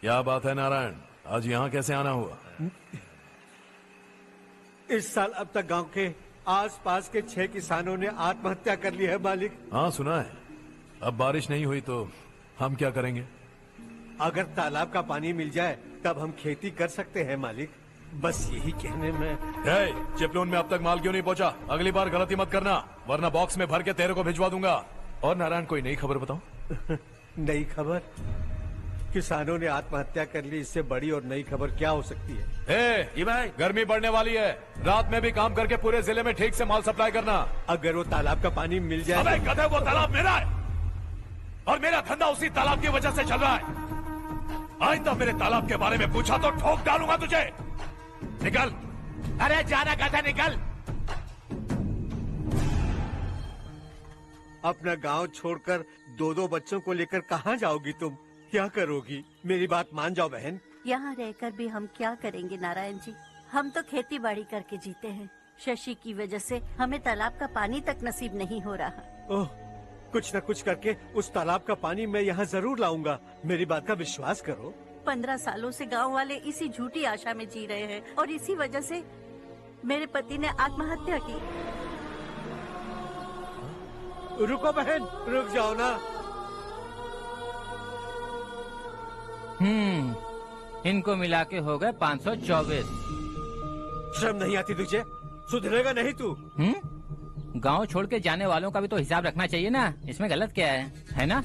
C: क्या बात है नारायण, आज यहाँ कैसे आना हुआ?
G: इस साल अब तक गांव के आसपास के 6 किसानों ने आत्महत्या कर ली है मालिक।
C: हाँ सुना है। अब बारिश नहीं हुई तो हम क्या करेंगे?
G: अगर तालाब का पानी मिल जाए तब हम खेती कर सकते हैं मालिक। बस यही कहने में।
C: चिपलून में अब तक माल क्यों नहीं पहुंचा? अगली बार गलती मत करना, वरना बॉक्स में भर के तेरे को भिजवा दूंगा। और नारायण, कोई नई खबर बताओ।
G: नई खबर? किसानों ने आत्महत्या कर ली, इससे बड़ी और नई खबर क्या हो सकती है?
C: ये भाई, गर्मी बढ़ने वाली है, रात में भी काम करके पूरे जिले में ठीक से माल सप्लाई करना।
G: अगर वो तालाब का पानी मिल जाए।
C: अबे गधे, वो तालाब मेरा है और मेरा धंधा उसी तालाब की वजह से चल रहा है। आज तो मेरे तालाब के बारे में पूछा तो ठोक डालूंगा तुझे। निकल। अरे जाना गधा, निकल।
G: अपना गांव छोड़कर 2-2 बच्चों को लेकर कहाँ जाओगी तुम? क्या करोगी? मेरी बात मान जाओ बहन।
P: यहाँ रहकर भी हम क्या करेंगे नारायण जी? हम तो खेती बाड़ी करके जीते हैं। शशि की वजह से हमें तालाब का पानी तक नसीब नहीं हो रहा।
G: ओह, कुछ न कुछ करके उस तालाब का पानी मैं यहाँ जरूर लाऊंगा। मेरी बात का विश्वास करो।
P: 15 सालों से गांव वाले इसी झूठी आशा में जी रहे हैं और इसी वजह से मेरे पति ने आत्महत्या की।
G: रुको बहन, रुक जाओ ना।
Q: इनको मिला के हो गए 524।
G: शर्म नहीं आती तुझे? सुधरेगा नहीं तू?
Q: गांव छोड़ के जाने वालों का भी तो हिसाब रखना चाहिए ना। इसमें गलत क्या है ना?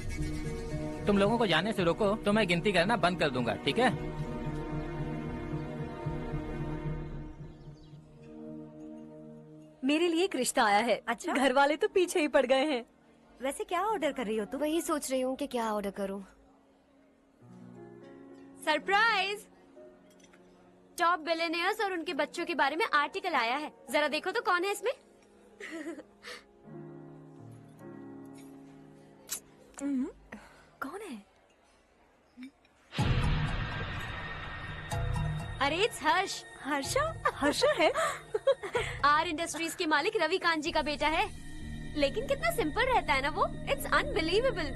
Q: तुम लोगों को जाने से रोको तो मैं गिनती करना बंद कर दूंगा, ठीक है?
M: मेरे लिए एक रिश्ता आया है। अच्छा, घर वाले तो पीछे ही पड़ गए हैं।
U: वैसे क्या ऑर्डर कर रही हो तुम? वही सोच रही हूँ कि क्या ऑर्डर करूँ।
E: सरप्राइज! टॉप बिलियनियर्स और उनके बच्चों के बारे में आर्टिकल आया है। जरा देखो तो कौन है इसमें।
F: कौन है?
E: अरे इट्स हर्ष।
F: हर्षा? हर्षा है?
E: आर इंडस्ट्रीज के मालिक रवि कांत जी का बेटा है, लेकिन कितना सिंपल रहता है ना वो, it's unbelievable.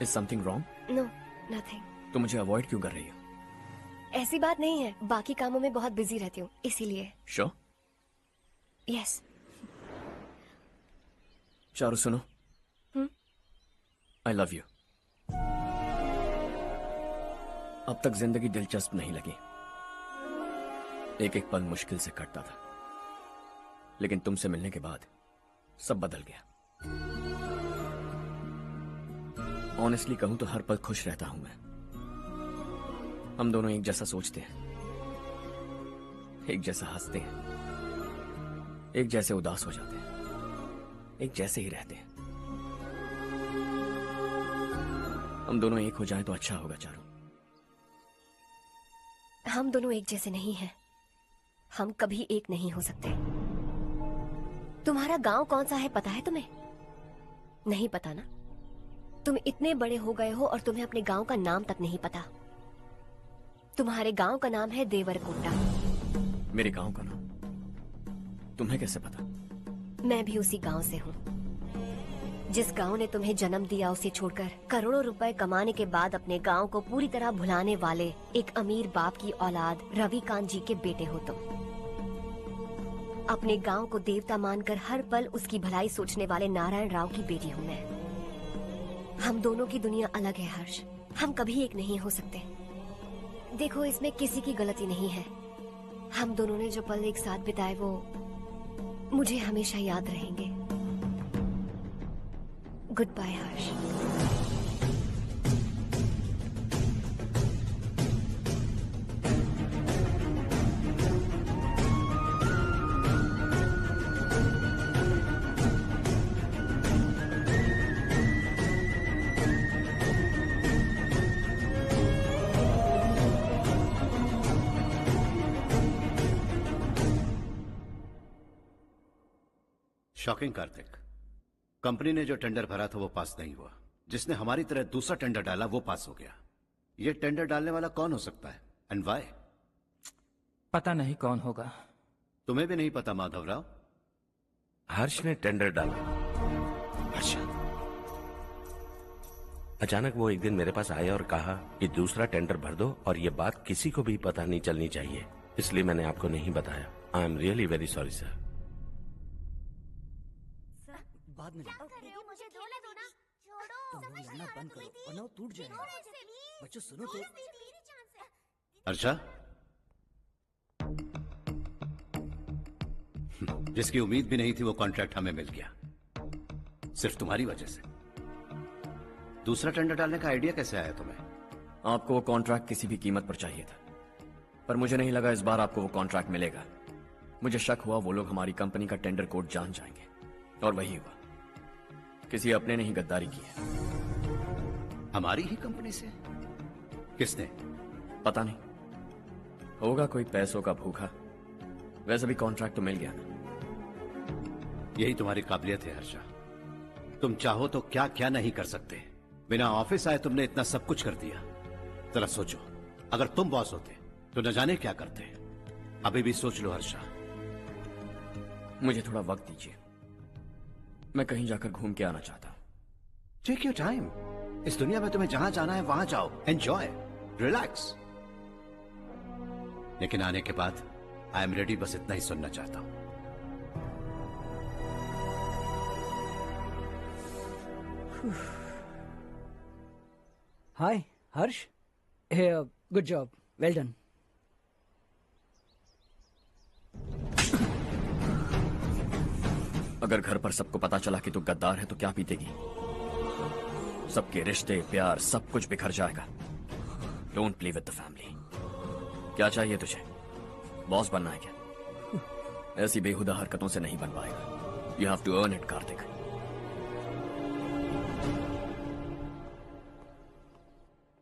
A: Is something wrong?
U: No nothing.
A: तो मुझे अवॉइड क्यों कर रही हो?
U: ऐसी बात नहीं है, बाकी कामों में बहुत बिजी रहती हूँ इसीलिए।
A: Sure?
U: यस।
A: चारू सुनो, I love you। अब तक जिंदगी दिलचस्प नहीं लगी, एक एक पल मुश्किल से कटता था, लेकिन तुमसे मिलने के बाद सब बदल गया। ऑनेस्टली कहूं तो हर पल खुश रहता हूं मैं। हम दोनों एक जैसा सोचते हैं, एक जैसा हंसते हैं, एक जैसे उदास हो जाते हैं, एक जैसे ही रहते हैं। हम दोनों एक हो जाएं तो अच्छा होगा चारू।
U: हम दोनों एक जैसे नहीं हैं, हम कभी एक नहीं हो सकते। तुम्हारा गांव कौन सा है पता है तुम्हें? नहीं पता ना? तुम इतने बड़े हो गए हो और तुम्हें अपने गांव का नाम तक नहीं पता। तुम्हारे गांव का नाम है देवरकोटा।
A: मेरे गांव का नाम तुम्हें कैसे पता?
U: मैं भी उसी गांव से हूँ। जिस गांव ने तुम्हें जन्म दिया उसे छोड़कर करोड़ों रुपए कमाने के बाद अपने गांव को पूरी तरह भुलाने वाले एक अमीर बाप की औलाद रवि कांत जी के बेटे हो तुम। अपने गांव को देवता मानकर हर पल उसकी भलाई सोचने वाले नारायण राव की बेटी हूँ मैं। हम दोनों की दुनिया अलग है हर्ष, हम कभी एक नहीं हो सकते। देखो इसमें किसी की गलती नहीं है। हम दोनों ने जो पल एक साथ बिताए वो मुझे हमेशा याद रहेंगे। गुड बाय हर्ष।
B: शॉकिंग कार्तिक, कंपनी ने जो टेंडर भरा था वो पास नहीं हुआ। जिसने हमारी तरह दूसरा टेंडर डाला वो पास हो गया। ये टेंडर डालने वाला कौन हो सकता है एंड व्हाई?
Q: पता नहीं कौन होगा।
B: तुम्हें भी नहीं पता माधवराव?
J: हर्ष ने टेंडर डाला। अच्छा। अचानक वो एक दिन मेरे पास आया और कहा कि दूसरा टेंडर भर दो और ये बात किसी को भी पता नहीं चलनी चाहिए, इसलिए मैंने आपको नहीं बताया। I am really very sorry sir.
D: बाद में
U: मुझे धोने दो ना।
D: तुम लोग लड़ना बंद करो वरना वो टूट जाएगा। बच्चों सुनो तो।
B: अर्चा, जिसकी उम्मीद भी नहीं थी वो कॉन्ट्रैक्ट हमें मिल गया, सिर्फ तुम्हारी वजह से। दूसरा टेंडर डालने का आइडिया कैसे आया तुम्हें?
A: आपको वो कॉन्ट्रैक्ट किसी भी कीमत पर चाहिए था, पर मुझे नहीं लगा इस बार आपको वो कॉन्ट्रैक्ट मिलेगा। मुझे शक हुआ वो लोग हमारी कंपनी का टेंडर कोड जान जाएंगे, और वही हुआ। किसी अपने ने ही गद्दारी की है।
B: हमारी ही कंपनी से? किसने?
A: पता नहीं, होगा कोई पैसों का भूखा। वैसे भी कॉन्ट्रैक्ट तो मिल गया ना।
B: यही तुम्हारी काबिलियत है हर्षा, तुम चाहो तो क्या क्या नहीं कर सकते। बिना ऑफिस आए तुमने इतना सब कुछ कर दिया। जरा सोचो, अगर तुम बॉस होते तो न जाने क्या करते। अभी भी सोच लो हर्षा।
A: मुझे थोड़ा वक्त दीजिए, मैं कहीं जाकर घूम के आना चाहता हूं।
B: टेक योर टाइम, इस दुनिया में तुम्हें जहां जाना है वहां जाओ, एंजॉय, रिलैक्स। लेकिन आने के बाद आई एम रेडी, बस इतना ही सुनना चाहता हूं।
D: हाय हर्ष, गुड जॉब, वेल डन।
A: अगर घर पर सबको पता चला कि तू गद्दार है तो क्या बीतेगी? सबके रिश्ते, प्यार, सब कुछ बिखर जाएगा। Don't play with the family. क्या चाहिए तुझे? बॉस बनना है क्या? ऐसी बेहुदा हरकतों से नहीं बन पाएगा। You have to earn it Kartik.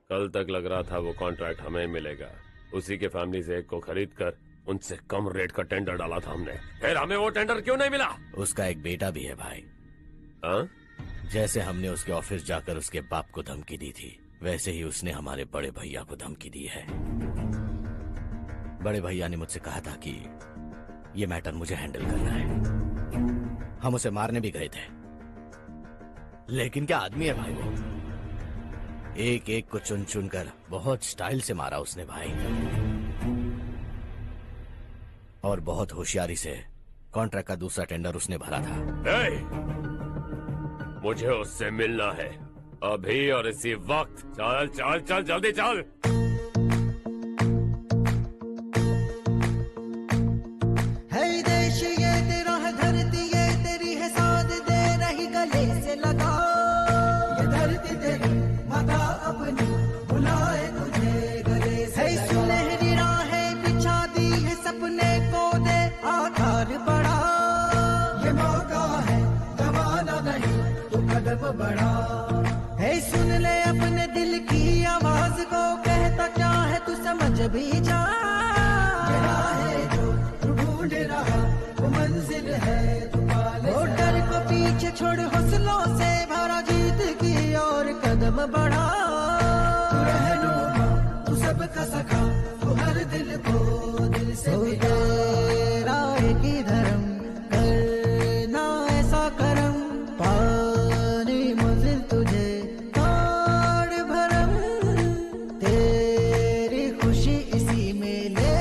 L: कल तक लग रहा था वो कॉन्ट्रैक्ट हमें मिलेगा। उसी के फैमिली से एक को खरीद कर उनसे कम रेट का टेंडर डाला था हमने, फिर हमें वो टेंडर क्यों नहीं मिला?
T: उसका एक बेटा भी है भाई।
L: हाँ?
T: जैसे हमने उसके ऑफिस जाकर उसके बाप को धमकी दी थी, वैसे ही उसने हमारे बड़े भैया को धमकी दी है। बड़े भैया ने मुझसे कहा था कि ये मैटर मुझे हैंडल करना है। हम उसे मारने भी गए थे, लेकिन क्या आदमी है भाई वो। एक एक को चुन चुन कर बहुत स्टाइल से मारा उसने भाई, और बहुत होशियारी से कॉन्ट्रैक्ट का दूसरा टेंडर उसने भरा था।
L: मुझे उससे मिलना है अभी और इसी वक्त। चल चल चल जल्दी चल।
K: है देश ये तेरा है, धरती ये तेरी है, साथ दे रही गले से लगा। ये धरती तेरी माता अपनी बुलाए तुझे गले से। सुनहरी राहें बिछा दी है, सपने को दे आकार बढ़ा। ये मौका है गवाना नहीं, तू कदम बढ़ा। है सुन ले अपने दिल की आवाज को, कहता क्या है तू समझ भी जा। ये राह है जो तू ढूंढ रहा, वो मंजिल है तू पाले। वो डर को पीछे छोड़ हौसलों से भरा, जीत की और कदम बढ़ा। तू रहनुमा, तू सबका सखा, तू हर दिल को दिल से मिला। राह की धर्म करना ऐसा करम, पानी मंजिल तुझे ताड़ भरम। तेरी खुशी इसी में ले,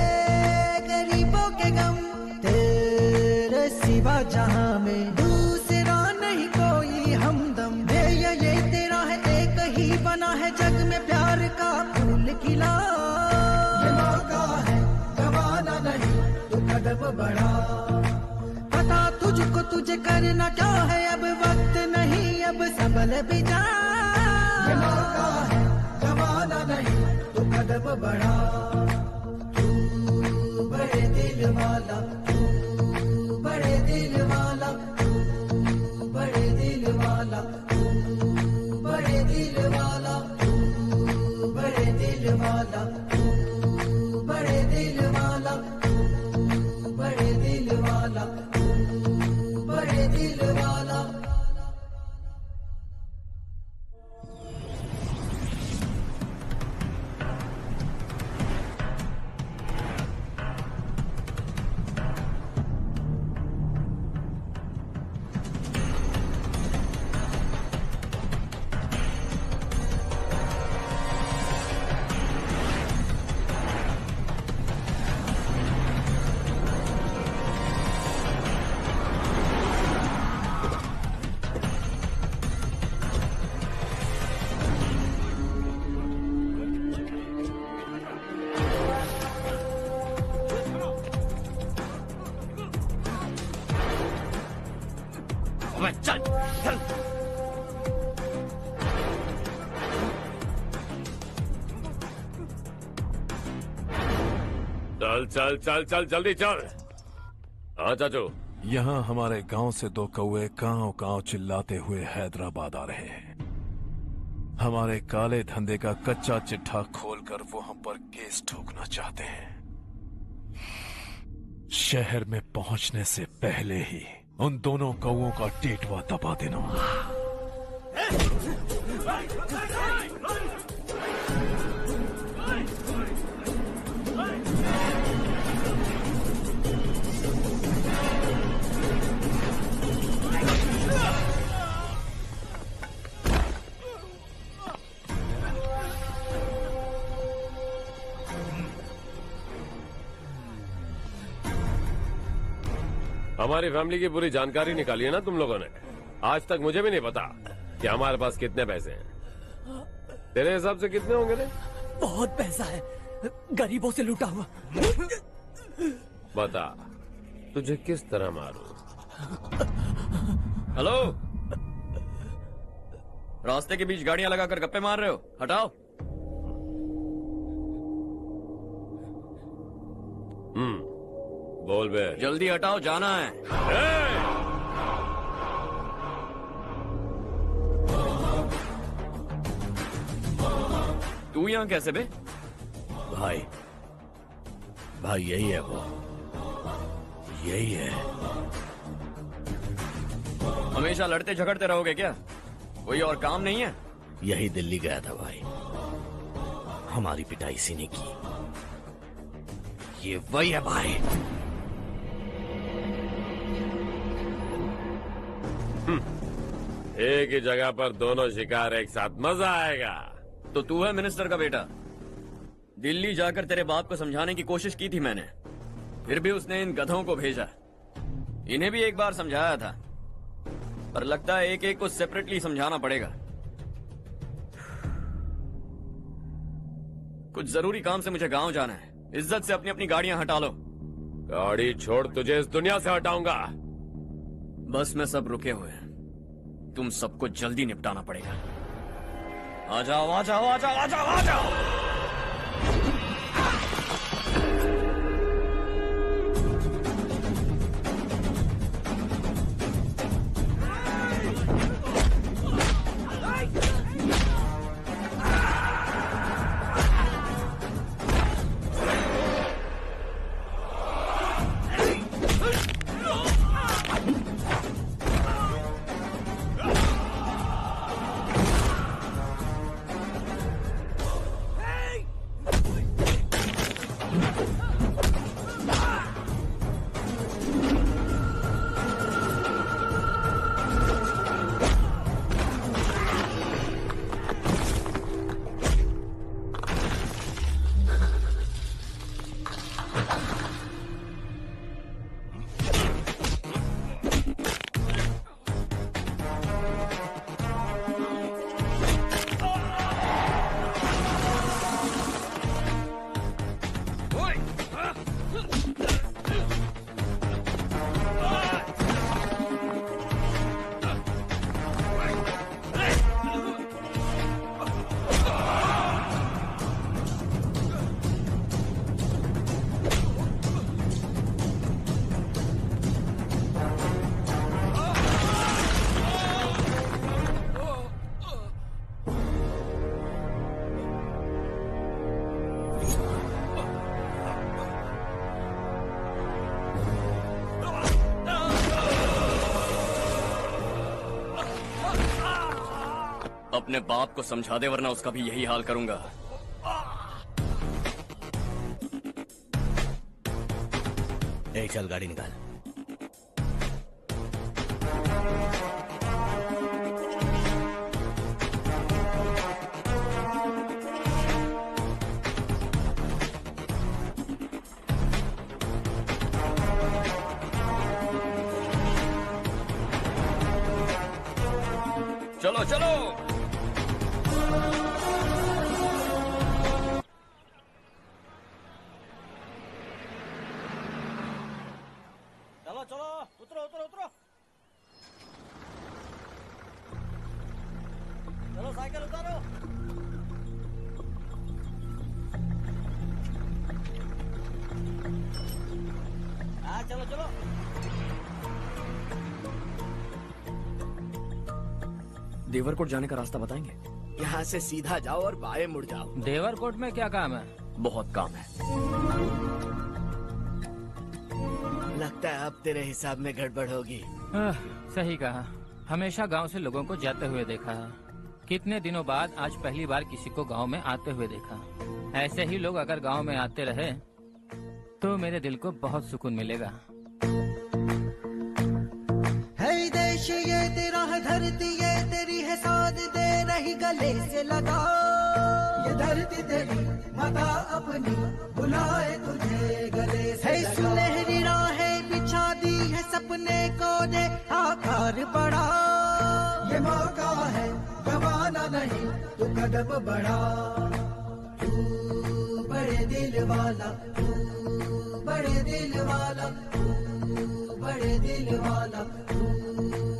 K: गरीबों के गम तेरे सिवा जहां में दूसरा नहीं कोई हमदम। ये तेरा है, एक ही बना है जग में प्यार का फूल खिला। ये मौका है गवाना नहीं, तू कदम बढ़ा। पता तुझको तुझे करना क्या है, अब वक्त नहीं, अब संभल भी जा। ये मौका है गवाना नहीं, तू कदम बढ़ा। तू बड़े दिल वाला, तू बड़े दिल वाला, तू बड़े दिल वाला, तू बड़े दिल वाला, तू बड़े दिल वाला, तू बड़े दिल वाला, तू बड़े दिल वाला, तू बड़े दिल वाला।
L: चल चल। चल चल चल चल जल्दी चल। हाँ चाचू।
C: यहाँ हमारे गांव से दो कौवे कांव कांव चिल्लाते हुए हैदराबाद आ रहे हैं। हमारे काले धंधे का कच्चा चिट्ठा खोलकर वो हम पर केस ठोकना चाहते हैं। शहर में पहुंचने से पहले ही उन दोनों कौवों का टेटवा दबा देना।
L: हमारी फैमिली की पूरी जानकारी निकाली है ना तुम लोगों ने। आज तक मुझे भी नहीं पता कि हमारे पास कितने पैसे हैं। तेरे हिसाब से कितने होंगे रे?
O: बहुत पैसा है, गरीबों से लूटा हुआ।
L: बता तुझे किस तरह मारूं?
A: हेलो, रास्ते के बीच गाड़ियां लगाकर गप्पे मार रहे हो? हटाओ।
L: बोल बे।
A: जल्दी हटाओ, जाना है। तू यहाँ कैसे बे?
T: भाई यही है वो, यही है।
A: हमेशा लड़ते झगड़ते रहोगे क्या? कोई और काम नहीं है?
T: यही दिल्ली गया था भाई, हमारी पिटाई इसी ने की। ये वही है भाई।
L: एक ही जगह पर दोनों शिकार एक साथ, मजा आएगा।
A: तो तू है मिनिस्टर का बेटा? दिल्ली जाकर तेरे बाप को समझाने की कोशिश की थी मैंने, फिर भी उसने इन गधों को भेजा। इन्हें भी एक बार समझाया था, पर लगता है एक एक को सेपरेटली समझाना पड़ेगा। कुछ जरूरी काम से मुझे गांव जाना है। इज्जत से अपनी अपनी गाड़ियां हटा लो।
L: गाड़ी छोड़, तुझे इस दुनिया से हटाऊंगा।
A: बस में सब रुके हुए हैं, तुम सबको जल्दी निपटाना पड़ेगा। आ जाओ आ जाओ आ जाओ आ जाओ आ जाओ। अपने बाप को समझा दे, वरना उसका भी यही हाल करूंगा।
T: चल गाड़ी निकाल।
A: चलो चलो।
I: चलो चलो, उतरो उतरो उतरो। चलो साइकिल उतारो। हाँ चलो चलो।
A: देवरकोट जाने का रास्ता बताएंगे?
T: यहाँ से सीधा जाओ और बाएं मुड़ जाओ।
Q: देवरकोट में क्या काम है?
A: बहुत काम है।
T: लगता है अब तेरे हिसाब में गड़बड़ होगी।
Q: सही कहा। हमेशा गांव से लोगों को जाते हुए देखा है, कितने दिनों बाद आज पहली बार किसी को गांव में आते हुए देखा। ऐसे ही लोग अगर गांव में आते रहे तो मेरे दिल को बहुत सुकून मिलेगा।
K: है देश देश ये तेरा है, धरती ये तेरी है, साथ दे रही गले से लगा। ये धरती तेरी माता अपनी बुलाए तुझे गले से लगा। सुनहरी राहें बिछा दी है, सपने को दे आकार बढ़ा। ये मौका है गवाना नहीं, तू कदम बढ़ा। तू बड़े दिल वाला, तू बड़े दिल वाला, तू बड़े दिल वाला, तू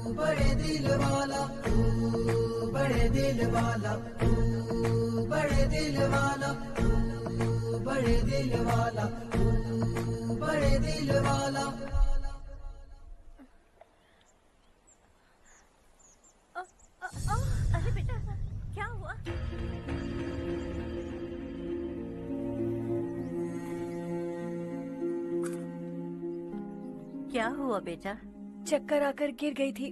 K: बड़े दिल वाला, तू बड़े दिल वाला, तू बड़े दिल वाला, तू बड़े दिल वाला, तू बड़े दिल वाला।
P: अरे बेटा क्या हुआ? क्या हुआ बेटा?
F: चक्कर आकर गिर गई थी,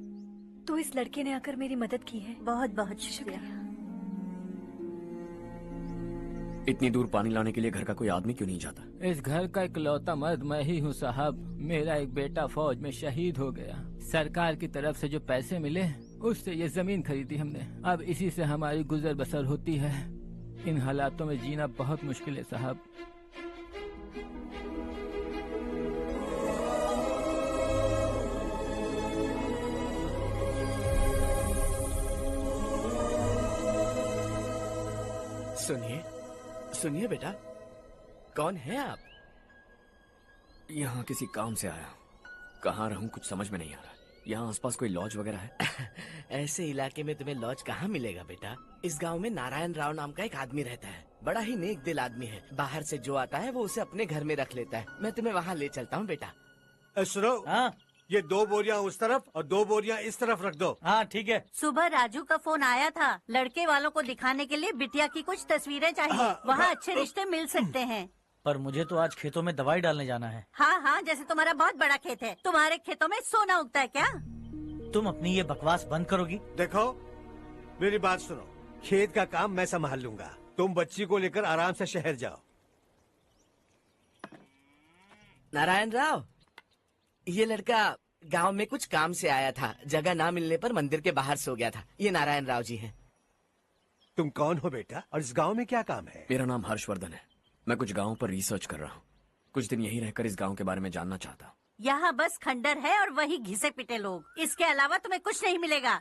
F: तो इस लड़के ने आकर मेरी मदद की है।
P: बहुत बहुत शुक्रिया।
A: इतनी दूर पानी लाने के लिए घर का कोई आदमी क्यों नहीं जाता?
Q: इस घर का इकलौता मर्द मैं ही हूँ साहब। मेरा एक बेटा फौज में शहीद हो गया। सरकार की तरफ से जो पैसे मिले उससे ये जमीन खरीदी हमने। अब इसी से हमारी गुजर बसर होती है। इन हालातों में जीना बहुत मुश्किल है साहब।
T: सुनिए सुनिए बेटा, कौन है आप?
A: यहाँ किसी काम से आया। कहाँ रहूं कुछ समझ में नहीं आ रहा। यहाँ आसपास कोई लॉज वगैरह है?
T: ऐसे इलाके में तुम्हें लॉज कहाँ मिलेगा बेटा? इस गांव में नारायण राव नाम का एक आदमी रहता है। बड़ा ही नेक दिल आदमी है। बाहर से जो आता है वो उसे अपने घर में रख लेता है। मैं तुम्हें वहाँ ले चलता हूँ बेटा।
G: सुनो, ये 2 बोरियां उस तरफ और 2 बोरियां इस तरफ रख दो।
I: हाँ ठीक है।
P: सुबह राजू का फोन आया था, लड़के वालों को दिखाने के लिए बिटिया की कुछ तस्वीरें चाहिए। वहाँ अच्छे रिश्ते मिल सकते हैं।
I: पर मुझे तो आज खेतों में दवाई डालने जाना है।
P: हाँ हाँ, जैसे तुम्हारा बहुत बड़ा खेत है। तुम्हारे खेतों में सोना उगता है क्या?
I: तुम अपनी ये बकवास बंद करोगी?
G: देखो मेरी बात सुनो, खेत का काम मैं संभाल लूंगा। तुम बच्ची को लेकर आराम से शहर जाओ।
T: नारायण राव, ये लड़का गांव में कुछ काम से आया था। जगह ना मिलने पर मंदिर के बाहर सो गया था। ये नारायण राव जी हैं।
G: तुम कौन हो बेटा और इस गांव में क्या काम है?
A: मेरा नाम हर्षवर्धन है। मैं कुछ गांवों पर रिसर्च कर रहा हूँ। कुछ दिन यहीं रहकर इस गांव के बारे में जानना चाहता हूँ।
P: यहाँ बस खंडर है और वही घिसे पिटे लोग। इसके अलावा तुम्हें कुछ नहीं मिलेगा।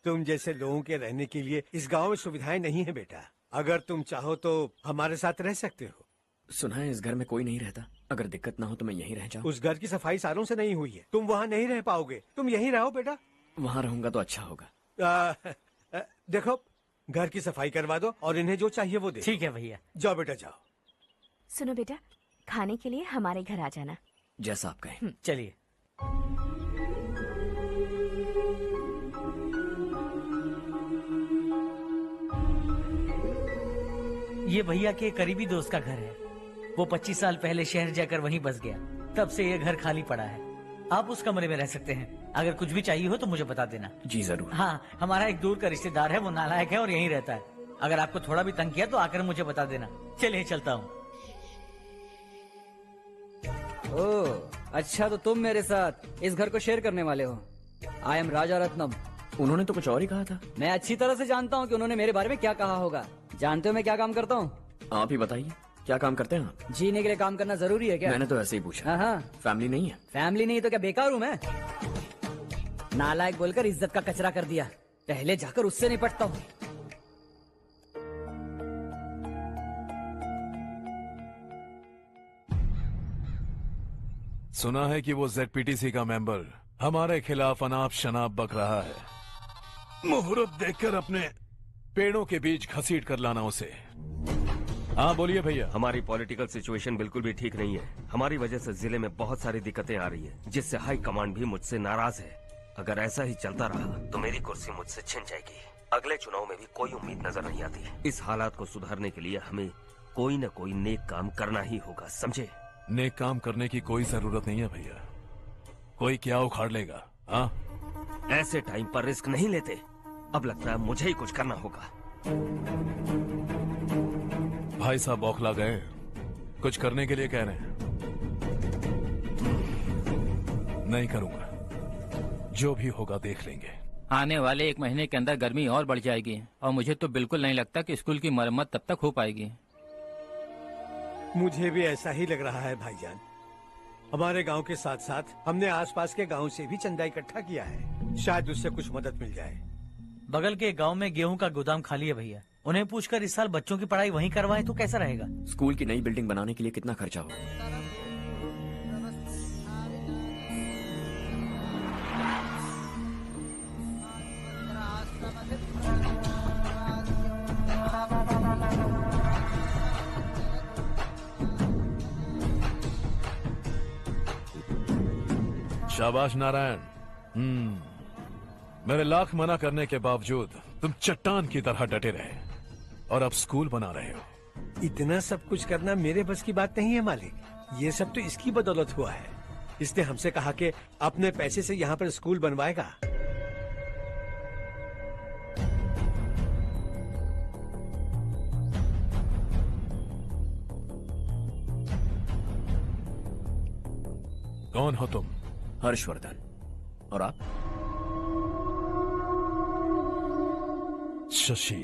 G: तुम जैसे लोगों के रहने के लिए इस गांव में सुविधाएं नहीं है बेटा। अगर तुम चाहो तो हमारे साथ रह सकते हो।
A: सुना है इस घर में कोई नहीं रहता। अगर दिक्कत ना हो तो मैं यहीं रह जाऊँ।
G: उस घर की सफाई सालों से नहीं हुई है। तुम वहाँ नहीं रह पाओगे। तुम यहीं रहो बेटा।
A: वहाँ रहूंगा तो अच्छा होगा।
G: देखो, घर की सफाई करवा दो और इन्हें जो चाहिए वो दे।
I: ठीक है भैया।
G: जाओ बेटा जाओ।
F: सुनो बेटा, खाने के लिए हमारे घर आ जाना।
A: जैसा आप कहें।
I: चलिए। ये भैया के करीबी दोस्त का घर है। वो 25 साल पहले शहर जाकर वहीं बस गया। तब से ये घर खाली पड़ा है। आप उस कमरे में रह सकते हैं। अगर कुछ भी चाहिए हो तो मुझे बता देना।
A: जी जरूर।
I: हाँ, हमारा एक दूर का रिश्तेदार है, वो नालायक है और यहीं रहता है। अगर आपको थोड़ा भी तंग किया तो आकर मुझे बता देना। चलिए चलता हूँ।
D: ओह अच्छा, तो तुम मेरे साथ इस घर को शेयर करने वाले हो। आई एम राजा रत्नम।
A: उन्होंने तो कुछ और ही कहा था।
D: मैं अच्छी तरह से जानता हूँ कि उन्होंने मेरे बारे में क्या कहा होगा। जानते हो मैं क्या काम करता हूँ?
A: आप ही बताइए, क्या काम करते हैं आप?
D: जीने के लिए काम करना जरूरी है क्या?
A: मैंने तो ऐसे ही पूछा।
D: हाँ।
A: फैमिली नहीं है?
D: फैमिली नहीं तो क्या बेकार हूँ मैं? नालायक बोलकर इज्जत का कचरा कर दिया। पहले जाकर उससे निपटता हूँ।
C: सुना है कि वो ZPTC का मेंबर हमारे खिलाफ अनाप शनाप बक रहा है। मुहूर्त देखकर अपने पेड़ों के बीच घसीट कर लाना उसे। हाँ बोलिए भैया।
S: हमारी पॉलिटिकल सिचुएशन बिल्कुल भी ठीक नहीं है। हमारी वजह से जिले में बहुत सारी दिक्कतें आ रही है, जिससे हाई कमांड भी मुझसे नाराज है। अगर ऐसा ही चलता रहा तो मेरी कुर्सी मुझसे छिन जाएगी। अगले चुनाव में भी कोई उम्मीद नजर नहीं आती। इस हालात को सुधारने के लिए हमें कोई न कोई नेक काम करना ही होगा, समझे?
C: नेक काम करने की कोई जरूरत नहीं है भैया। कोई क्या उखाड़ लेगा। हाँ,
S: ऐसे टाइम पर रिस्क नहीं लेते। अब लगता है मुझे ही कुछ करना होगा।
C: भाई साहब बौखला गए, कुछ करने के लिए कह रहे हैं। नहीं करूंगा। जो भी होगा देख लेंगे।
Q: आने वाले 1 महीने के अंदर गर्मी और बढ़ जाएगी और मुझे तो बिल्कुल नहीं लगता कि स्कूल की मरम्मत तब तक हो पाएगी।
G: मुझे भी ऐसा ही लग रहा है भाईजान। हमारे गांव के साथ साथ हमने आसपास के गांव से भी चंदा इकट्ठा किया है, शायद उससे कुछ मदद मिल जाए।
I: बगल के गांव में गेहूं का गोदाम खाली है भैया, उन्हें पूछकर इस साल बच्चों की पढ़ाई वहीं करवाएं तो कैसा रहेगा?
A: स्कूल की नई बिल्डिंग बनाने के लिए कितना खर्चा होगा?
C: शाबाश नारायण। मेरे लाख मना करने के बावजूद तुम चट्टान की तरह डटे रहे और अब स्कूल बना रहे हो।
G: इतना सब कुछ करना मेरे बस की बात नहीं है मालिक, ये सब तो इसकी बदौलत हुआ है। इसने हमसे कहा कि अपने पैसे से यहाँ पर स्कूल बनवाएगा।
C: कौन हो तुम?
A: हर्षवर्धन। और आप?
C: शशि।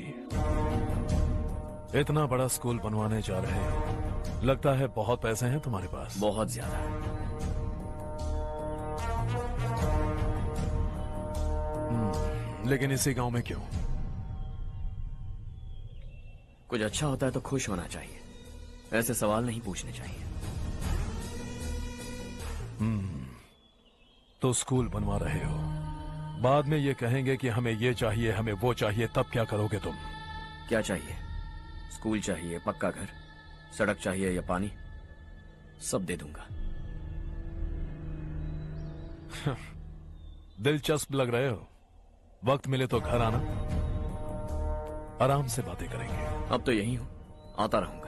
C: इतना बड़ा स्कूल बनवाने जा रहे हो, लगता है बहुत पैसे हैं तुम्हारे पास।
A: बहुत ज्यादा।
C: लेकिन इसी गांव में क्यों?
A: कुछ अच्छा होता है तो खुश होना चाहिए, ऐसे सवाल नहीं पूछने चाहिए।
C: तो स्कूल बनवा रहे हो, बाद में ये कहेंगे कि हमें ये चाहिए, हमें वो चाहिए, तब क्या करोगे तुम?
A: क्या चाहिए? स्कूल चाहिए, पक्का घर, सड़क चाहिए या पानी, सब दे दूंगा।
C: दिलचस्प लग रहे हो। वक्त मिले तो घर आना, आराम से बातें करेंगे।
A: अब तो यही हूं, आता रहूंगा।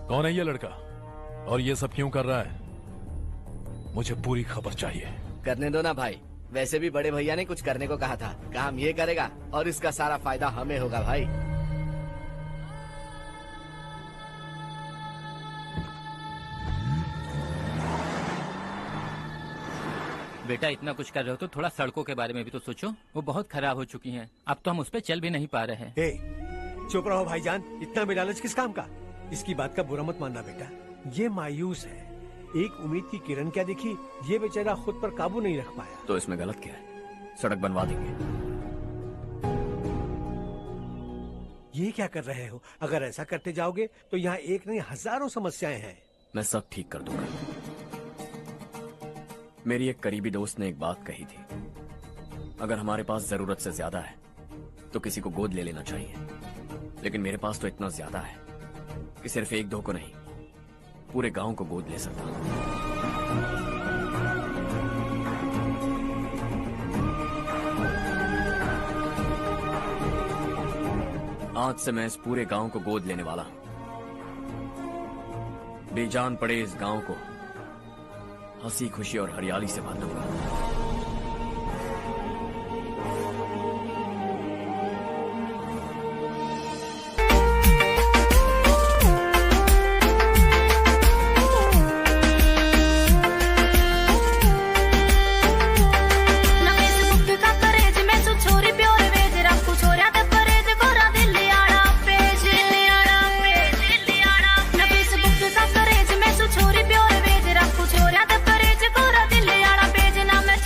C: कौन है ये लड़का और ये सब क्यों कर रहा है? मुझे पूरी खबर चाहिए।
T: करने दो ना भाई, वैसे भी बड़े भैया ने कुछ करने को कहा था, काम ये करेगा और इसका सारा फायदा हमें होगा भाई।
Q: बेटा इतना कुछ कर रहे हो तो थोड़ा सड़कों के बारे में भी तो सोचो, वो बहुत खराब हो चुकी हैं। अब तो हम उस पर चल भी नहीं पा रहे हैं।
G: चुप रहो भाईजान, इतना बेलालच किस काम का? इसकी बात का बुरा मत मानना बेटा, ये मायूस है। एक उम्मीद की किरण क्या दिखी, ये बेचारा खुद पर काबू नहीं रख पाया।
A: तो इसमें गलत क्या है? सड़क बनवा देंगे।
G: ये क्या कर रहे हो? अगर ऐसा करते जाओगे तो यहाँ एक नहीं हजारों समस्याएं हैं।
A: मैं सब ठीक कर दूंगा। मेरी एक करीबी दोस्त ने एक बात कही थी, अगर हमारे पास जरूरत से ज्यादा है तो किसी को गोद ले लेना चाहिए, लेकिन मेरे पास तो इतना ज्यादा है कि सिर्फ 1-2 को नहीं, पूरे गांव को गोद ले सकता हूं। आज से मैं इस पूरे गांव को गोद लेने वाला हूं। बेजान पड़े इस गांव को हंसी खुशी और हरियाली से भर दूंगा।
F: छोरी प्योर वेज रखू छोरिया ते परेज कोरा दिल आड़ा पेज ना मैं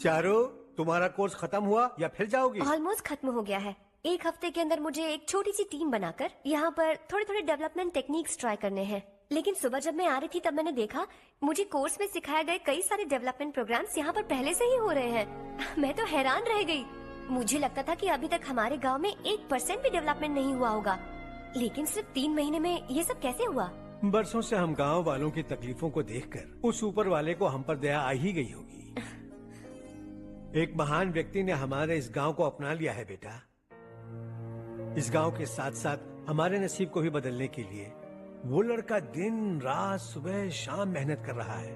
G: चारू, तुम्हारा कोर्स खत्म हुआ या फिर जाओगी?
U: ऑलमोस्ट खत्म हो गया है। एक हफ्ते के अंदर मुझे एक छोटी सी टीम बनाकर यहाँ पर थोड़े थोड़े डेवलपमेंट टेक्निक्स ट्राई करने हैं। लेकिन सुबह जब मैं आ रही थी तब मैंने देखा मुझे कोर्स में सिखाए गए कई सारे डेवलपमेंट प्रोग्राम्स यहाँ पर पहले से ही हो रहे हैं। मैं तो हैरान रह गई। मुझे लगता था कि अभी तक हमारे गांव में 1% भी डेवलपमेंट नहीं हुआ होगा, लेकिन सिर्फ 3 महीने में ये सब कैसे हुआ?
G: बरसों से हम गांव वालों की तकलीफों को देखकर उस ऊपर वाले को हम पर दया आ ही गई होगी। एक महान व्यक्ति ने हमारे इस गांव को अपना लिया है बेटा। इस गांव के साथ साथ हमारे नसीब को भी बदलने के लिए वो लड़का दिन रात सुबह शाम मेहनत कर रहा है।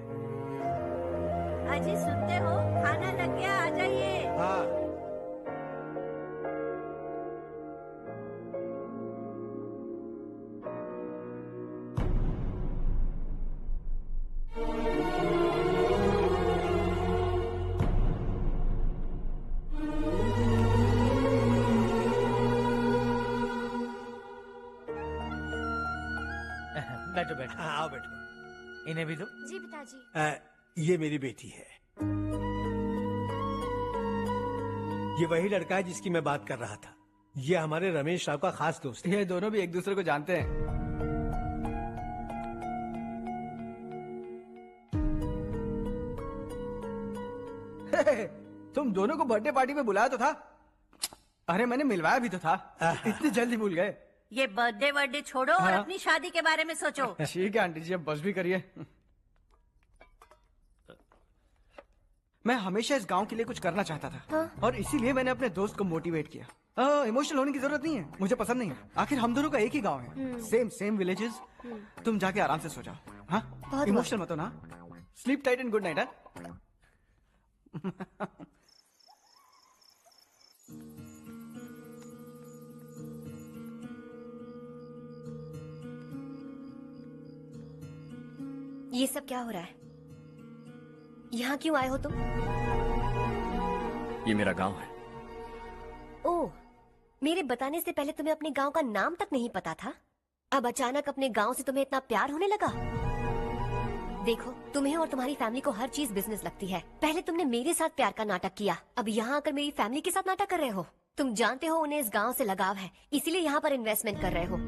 P: अजी सुनते हो, खाना लग गया, आ जाइए।
G: हाँ।
I: बैठो बैठो।
G: हाँ, आओ बैठो।
I: इन्हें भी दो।
U: जी पिताजी।
G: ये मेरी बेटी है। ये वही लड़का है जिसकी मैं बात कर रहा था। ये हमारे रमेश राव का खास दोस्त है।
H: ये दोनों भी एक दूसरे को जानते हैं। तुम दोनों को बर्थडे पार्टी में बुलाया तो था। अरे मैंने मिलवाया भी तो था। इतनी जल्दी भूल गए।
P: ये बर्थडे छोड़ो और अपनी शादी के बारे में सोचो।
H: ठीक है आंटी जी, अब बस भी करिए। मैं हमेशा इस गांव के लिए कुछ करना चाहता था। और इसीलिए मैंने अपने दोस्त को मोटिवेट किया। इमोशनल होने की जरूरत नहीं है, मुझे पसंद नहीं है। आखिर हम दोनों का एक ही गांव है, सेम विलेजेस। तुम जाके आराम से सो जाओ। हाँ, इमोशनल मत हो ना। Sleep tight and good night.
U: ये सब क्या हो रहा है? यहाँ क्यों आए हो तुम?
A: ये मेरा गांव है।
U: ओह, मेरे बताने से पहले तुम्हें अपने गांव का नाम तक नहीं पता था? अब अचानक अपने गांव से तुम्हें इतना प्यार होने लगा? देखो, तुम्हें और तुम्हारी फैमिली को हर चीज बिजनेस लगती है। पहले तुमने मेरे साथ प्यार का नाटक किया, अब यहाँ आकर मेरी फैमिली के साथ नाटक कर रहे हो। तुम जानते हो उन्हें इस गांव से लगाव है, इसीलिए यहाँ पर इन्वेस्टमेंट कर रहे हो।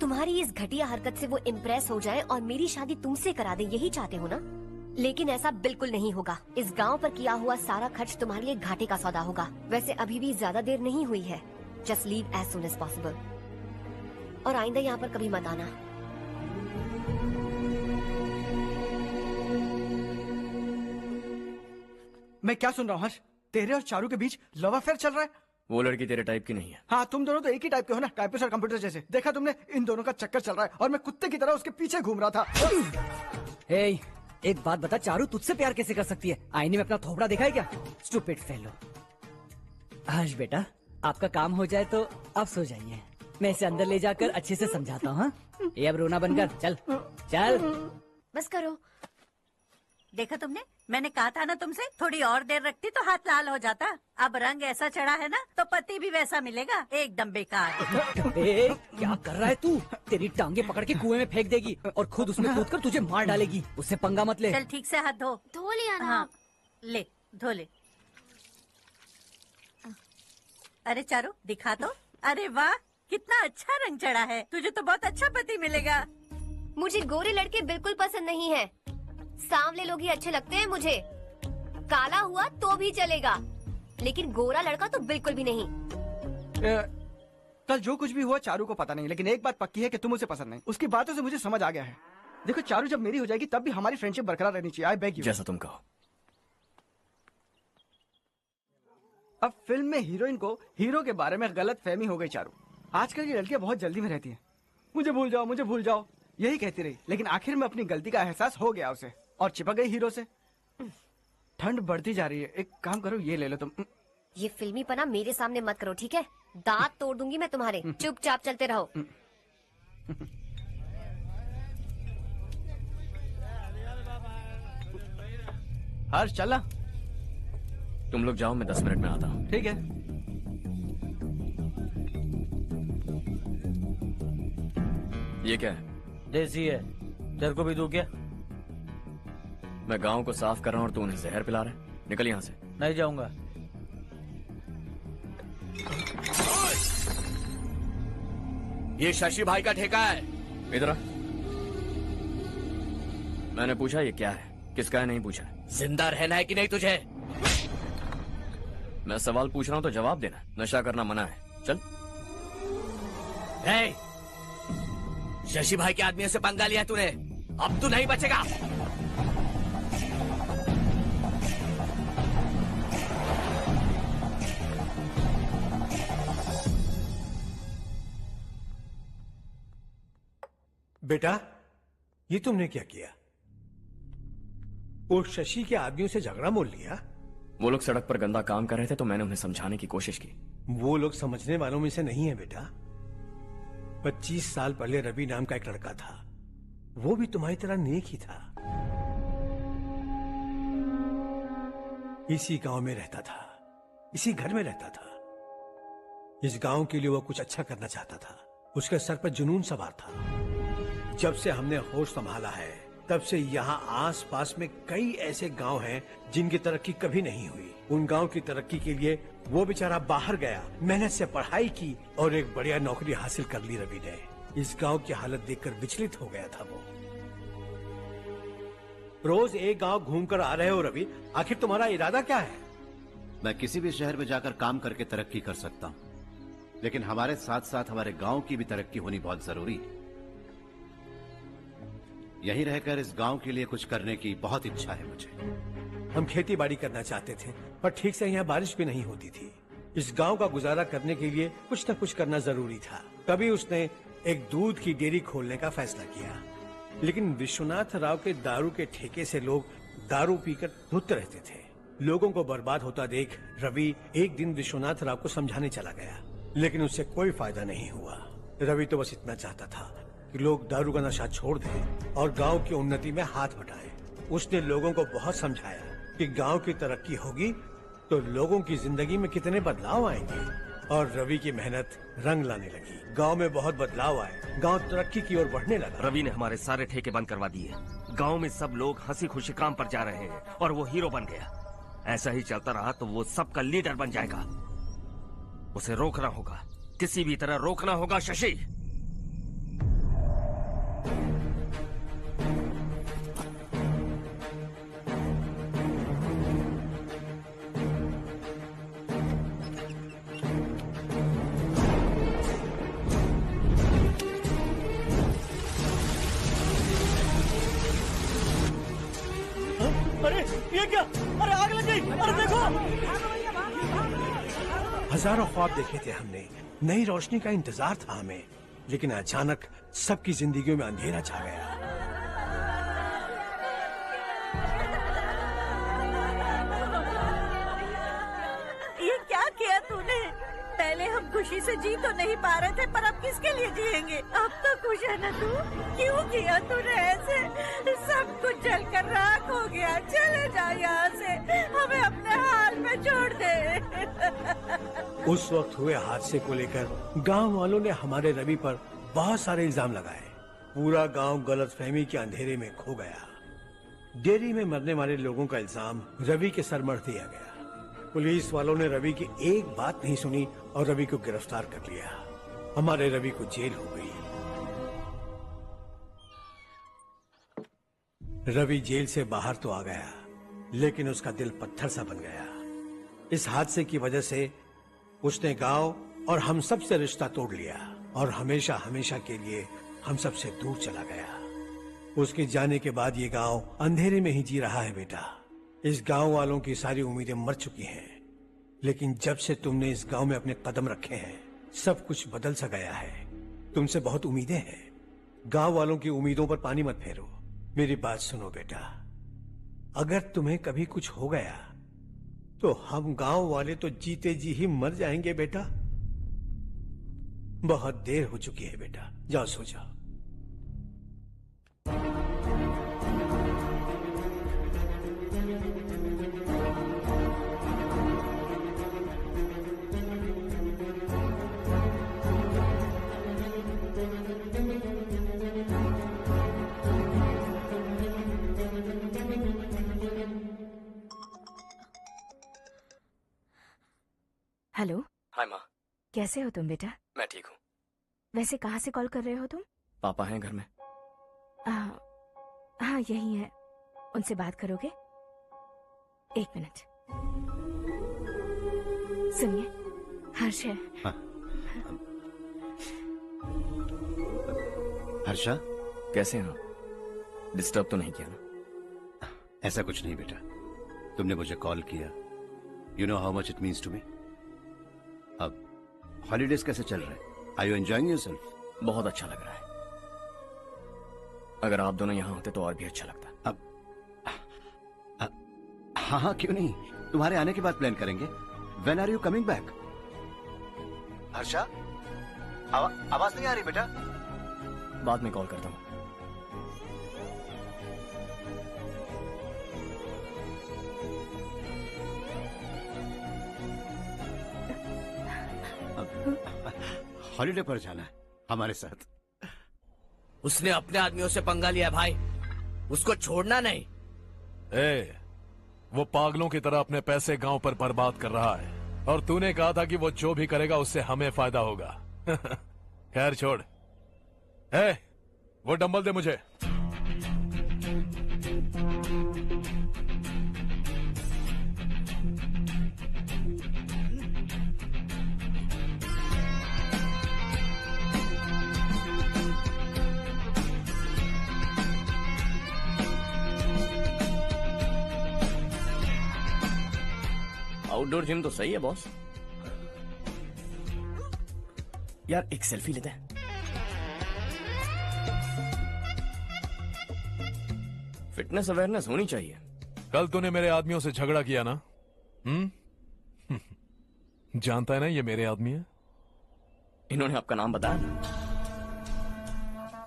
U: तुम्हारी इस घटिया हरकत से वो इम्प्रेस हो जाए और मेरी शादी तुमसे करा दे, यही चाहते हो ना? लेकिन ऐसा बिल्कुल नहीं होगा। इस गांव पर किया हुआ सारा खर्च तुम्हारे लिए घाटे का सौदा होगा। वैसे अभी भी ज्यादा देर नहीं हुई है। Just leave as soon as possible. और आइंदा यहाँ पर कभी मत आना।
H: मैं क्या सुन रहा हूँ हर्ष? तेरे और चारू के बीच लव अफेयर चल रहा है?
A: वो लड़की तेरे टाइप की नहीं है।
H: हाँ, तुम दोनों तो एक ही टाइप के हो ना, टाइपिस्ट और कंप्यूटर जैसे। देखा तुमने, इन दोनों का चक्कर चल रहा है और मैं कुत्ते की तरह उसके पीछे घूम रहा था।
D: हे, एक बात बता, चारू तुझसे प्यार कैसे कर सकती है? आईने में अपना थोबड़ा देखा है क्या? Stupid fellow. हर्ष बेटा, आपका काम हो जाए तो आप सो जाइए। मैं इसे अंदर ले जाकर अच्छे से समझाता हूँ। ये अब रोना बंद कर। चल चल,
U: बस करो।
P: देखा तुमने, मैंने कहा था ना तुमसे, थोड़ी और देर रखती तो हाथ लाल हो जाता। अब रंग ऐसा चढ़ा है ना तो पति भी वैसा मिलेगा। एकदम बेकार।
D: ए, क्या कर रहा है तू? तेरी टांगे पकड़ के कुएं में फेंक देगी और खुद उसमें कूदकर तुझे मार डालेगी। उससे पंगा मत ले।
P: चल ठीक से हाथ धो।
U: धो लिया ना।
P: हाँ, ले धो ले। अरे चारू दिखा तो। अरे वाह, कितना अच्छा रंग चढ़ा है। तुझे तो बहुत अच्छा पति मिलेगा।
U: मुझे गोरे लड़के बिल्कुल पसंद नहीं है। सांवले लोग ही अच्छे लगते हैं मुझे। काला हुआ तो भी चलेगा, लेकिन गोरा लड़का तो बिल्कुल भी नहीं।
H: कल जो कुछ भी हुआ चारू को पता नहीं, लेकिन एक बात पक्की है कि तुम उसे पसंद नहीं। उसकी बातों से मुझे समझ आ गया है। देखो चारू जब मेरी हो जाएगी तब भी हमारी फ्रेंडशिप बरकरार रहनी चाहिए। I beg you.
A: जैसा तुम कहो।
H: अब फिल्म में हीरोइन को हीरो के बारे में गलत फहमी हो गई चारू। आजकल की लड़कियां बहुत जल्दी में रहती हैं। मुझे भूल जाओ, मुझे भूल जाओ, यही कहती रही। लेकिन आखिर में अपनी गलती का एहसास हो गया उसे और चिपक गई हीरो से। ठंड बढ़ती जा रही है, एक काम करो, ये ले लो तुम।
U: ये फिल्मी पना मेरे सामने मत करो, ठीक है? दांत तोड़ दूंगी मैं तुम्हारे। चुपचाप चलते रहो।
H: हर्ष चलना।
A: तुम लोग जाओ, मैं 10 मिनट में आता हूँ।
H: ठीक है।
A: ये क्या है?
I: देसी है। तेरे को भी दूं क्या?
A: मैं गांव को साफ कर रहा हूँ और तू उन्हें जहर पिला रहा है। निकल यहाँ से।
I: नहीं जाऊंगा।
T: ये शशि भाई का ठेका है।
A: इधर आ। मैंने पूछा ये क्या है, किसका है नहीं पूछा।
T: जिंदा रहना है कि नहीं तुझे?
A: मैं सवाल पूछ रहा हूँ तो जवाब देना। नशा करना मना है। चल।
T: हे, शशि भाई के आदमियों से पंगा लिया तूने, अब तू नहीं बचेगा।
G: बेटा, ये तुमने क्या किया? वो शशि के आदमियों से झगड़ा मोल लिया?
A: वो लोग सड़क पर गंदा काम कर रहे थे तो मैंने उन्हें समझाने की कोशिश की।
G: वो लोग समझने वालों में से नहीं है बेटा। 25 साल पहले रवि नाम का एक लड़का था, वो भी तुम्हारी तरह नेक ही था। इसी गांव में रहता था, इसी घर में रहता था। इस गांव के लिए वो कुछ अच्छा करना चाहता था। उसके सर पर जुनून सवार था। जब से हमने होश संभाला है तब से यहाँ आस पास में कई ऐसे गांव हैं जिनकी तरक्की कभी नहीं हुई। उन गांव की तरक्की के लिए वो बेचारा बाहर गया, मेहनत से पढ़ाई की और एक बढ़िया नौकरी हासिल कर ली रवि ने। इस गांव की हालत देखकर विचलित हो गया था वो। रोज एक गांव घूमकर आ रहे हो रवि, आखिर तुम्हारा इरादा क्या है?
B: मैं किसी भी शहर में जाकर काम करके तरक्की कर सकता हूँ, लेकिन हमारे साथ साथ हमारे गांव की भी तरक्की होनी बहुत जरूरी है। यहीं रहकर इस गांव के लिए कुछ करने की बहुत इच्छा है मुझे।
G: हम खेती बाड़ी करना चाहते थे, पर ठीक से यहाँ बारिश भी नहीं होती थी। इस गांव का गुजारा करने के लिए कुछ न कुछ करना जरूरी था। तभी उसने एक दूध की डेयरी खोलने का फैसला किया। लेकिन विश्वनाथ राव के दारू के ठेके से लोग दारू पीकर धुत रहते थे। लोगों को बर्बाद होता देख रवि एक दिन विश्वनाथ राव को समझाने चला गया, लेकिन उससे कोई फायदा नहीं हुआ। रवि तो बस इतना चाहता था कि लोग दारू का नशा छोड़ दें और गांव की उन्नति में हाथ बटाएं। उसने लोगों को बहुत समझाया कि गांव की तरक्की होगी तो लोगों की जिंदगी में कितने बदलाव आएंगे, और रवि की मेहनत रंग लाने लगी। गांव में बहुत बदलाव आए, गांव तरक्की की ओर बढ़ने लगा।
S: रवि ने हमारे सारे ठेके बंद करवा दिए। गांव में सब लोग हंसी खुशी काम पर जा रहे हैं और वो हीरो बन गया। ऐसा ही चलता रहा तो वो सबका लीडर बन जाएगा। उसे रोकना होगा, किसी भी तरह रोकना होगा शशि।
O: अरे ये क्या? अरे आग लग गई! अरे देखो!
G: हजारों ख्वाब देखे थे हमने, नई रोशनी का इंतजार था हमें, लेकिन अचानक सबकी जिंदगियों में अंधेरा छा गया।
P: ये क्या किया तूने? पहले हम खुशी से जी तो नहीं पा रहे थे, पर अब किसके लिए जिएंगे? अब तो खुश है ना तू? क्यों किया तूने ऐसे? सब कुछ जलकर राख हो गया। चले जा यहाँ से, हमें अपने हाल में छोड़ दे।
G: उस वक्त हुए हादसे को लेकर गांव वालों ने हमारे रवि पर बहुत सारे इल्जाम लगाए। पूरा गांव गलतफहमी के अंधेरे में खो गया। डेयरी में मरने वाले लोगों का इल्जाम रवि के सर मढ़ दिया गया। पुलिस वालों ने रवि की एक बात नहीं सुनी और रवि को गिरफ्तार कर लिया। हमारे रवि को जेल हो गई। रवि जेल से बाहर तो आ गया, लेकिन उसका दिल पत्थर सा बन गया। इस हादसे की वजह से उसने गांव और हम सब से रिश्ता तोड़ लिया और हमेशा हमेशा के लिए हम सब से दूर चला गया। उसके जाने के बाद ये गांव अंधेरे में ही जी रहा है बेटा। इस गांव वालों की सारी उम्मीदें मर चुकी हैं, लेकिन जब से तुमने इस गांव में अपने कदम रखे हैं सब कुछ बदल सा गया है। तुमसे बहुत उम्मीदें हैं। गांव वालों की उम्मीदों पर पानी मत फेरो। मेरी बात सुनो बेटा, अगर तुम्हें कभी कुछ हो गया तो हम गांव वाले तो जीते जी ही मर जाएंगे बेटा। बहुत देर हो चुकी है बेटा, जाओ सो जाओ।
F: हेलो।
A: हाय माँ।
F: कैसे हो तुम बेटा?
A: मैं ठीक हूँ।
F: वैसे कहाँ से कॉल कर रहे हो तुम?
A: पापा हैं घर में।
F: हाँ यही है। उनसे बात करोगे? 1 मिनट। सुनिए, हर्ष है।
B: हाँ। हर्षा,
A: कैसे हैं आप? डिस्टर्ब तो नहीं किया ना?
B: ऐसा कुछ नहीं बेटा, तुमने मुझे कॉल किया। You know how much it means to me. अब हॉलीडेज कैसे चल रहे हैं? Are you enjoying yourself?
A: बहुत अच्छा लग रहा है। अगर आप दोनों यहाँ होते तो और भी अच्छा लगता।
B: हाँ हाँ, क्यों नहीं, तुम्हारे आने के बाद प्लान करेंगे। When are you coming back? Harsha, आवाज नहीं आ रही बेटा।
A: बाद में कॉल करता हूँ।
B: हॉलीडे पर जाना है हमारे साथ।
T: उसने अपने आदमियों से पंगा लिया भाई, उसको छोड़ना नहीं।
C: वो पागलों की तरह अपने पैसे गांव पर बर्बाद कर रहा है, और तूने कहा था कि वो जो भी करेगा उससे हमें फायदा होगा। खैर छोड़। वो डंबल दे मुझे।
A: आउटडोर जिम तो सही है बॉस। यार एक सेल्फी लेते हैं। फिटनेस अवेयरनेस होनी चाहिए।
C: कल तूने मेरे आदमियों से झगड़ा किया ना? जानता है ना ये मेरे आदमी है।
A: इन्होंने आपका नाम बताया ना?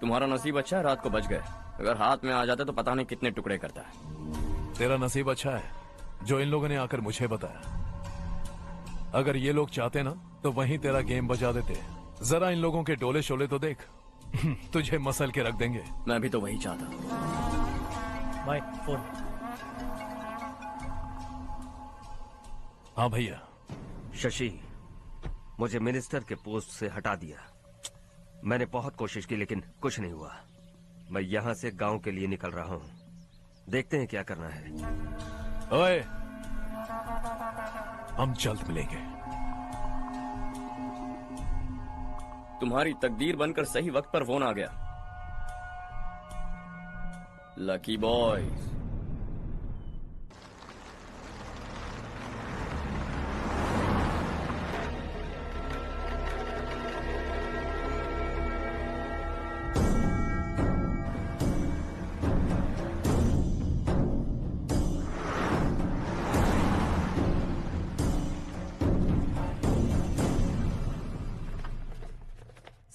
A: तुम्हारा नसीब अच्छा है, रात को बच गए। अगर हाथ में आ जाते तो पता नहीं कितने टुकड़े करता है।
C: तेरा नसीब अच्छा है जो इन लोगों ने आकर मुझे बताया। अगर ये लोग चाहते ना तो वहीं तेरा गेम बजा देते। जरा इन लोगों के डोले शोले तो देख। तुझे मसल के रख देंगे।
A: मैं भी तो वही चाहता।
I: भाई फोन।
C: हाँ भैया।
S: शशि, मुझे मिनिस्टर के पोस्ट से हटा दिया। मैंने बहुत कोशिश की लेकिन कुछ नहीं हुआ। मैं यहाँ से गांव के लिए निकल रहा हूँ। देखते हैं क्या करना है।
C: ओए, हम जल्द मिलेंगे।
A: तुम्हारी तकदीर बनकर सही वक्त पर फोन आ गया। Lucky boys.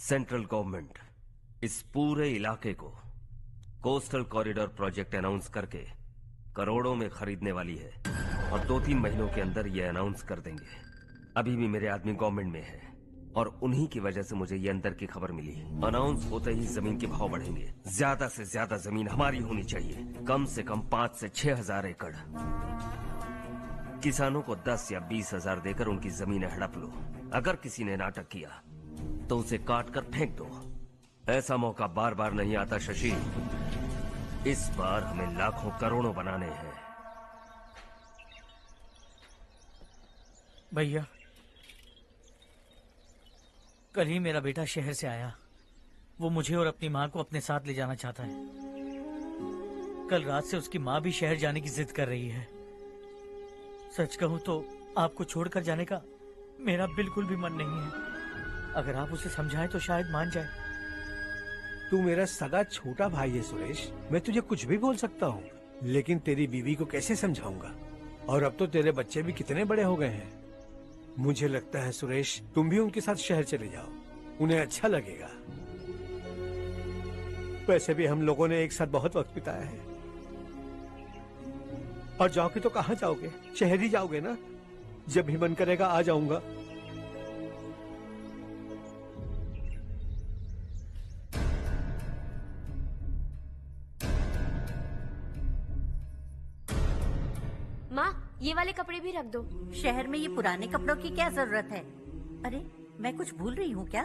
S: सेंट्रल गवर्नमेंट इस पूरे इलाके को कोस्टल कॉरिडोर प्रोजेक्ट अनाउंस करके करोड़ों में खरीदने वाली है, और 2-3 महीनों के अंदर ये अनाउंस कर देंगे। अभी भी मेरे आदमी गवर्नमेंट में है और उन्हीं की वजह से मुझे ये अंदर की खबर मिली। अनाउंस होते ही जमीन के भाव बढ़ेंगे। ज्यादा से ज्यादा जमीन हमारी होनी चाहिए, कम से कम 5 से 6 हजार एकड़। किसानों को 10 या 20 हजार देकर उनकी जमीनें हड़प लो। अगर किसी ने नाटक किया तो उसे काट कर फेंक दो। ऐसा मौका बार बार नहीं आता शशि। इस बार हमें लाखों करोड़ों बनाने हैं।
I: भैया, कल ही मेरा बेटा शहर से आया। वो मुझे और अपनी माँ को अपने साथ ले जाना चाहता है। कल रात से उसकी माँ भी शहर जाने की जिद कर रही है। सच कहूँ तो आपको छोड़कर जाने का मेरा बिल्कुल भी मन नहीं है। अगर आप उसे समझाएं तो शायद मान जाए।
G: तू मेरा सगा छोटा भाई है सुरेश, मैं तुझे कुछ भी बोल सकता हूँ, लेकिन तेरी बीवी को कैसे समझाऊंगा? और अब तो तेरे बच्चे भी कितने बड़े हो गए हैं। मुझे लगता है सुरेश, तुम भी उनके साथ शहर चले जाओ, उन्हें अच्छा लगेगा। वैसे भी हम लोगों ने एक साथ बहुत वक्त बिताया है। और जाओगे तो कहाँ जाओगे? शहर ही जाओगे ना? जब भी मन करेगा आ जाऊंगा।
E: माँ,
U: ये वाले कपड़े भी रख दो।
P: शहर में ये पुराने कपड़ों की क्या जरूरत है? अरे मैं कुछ भूल रही हूँ क्या?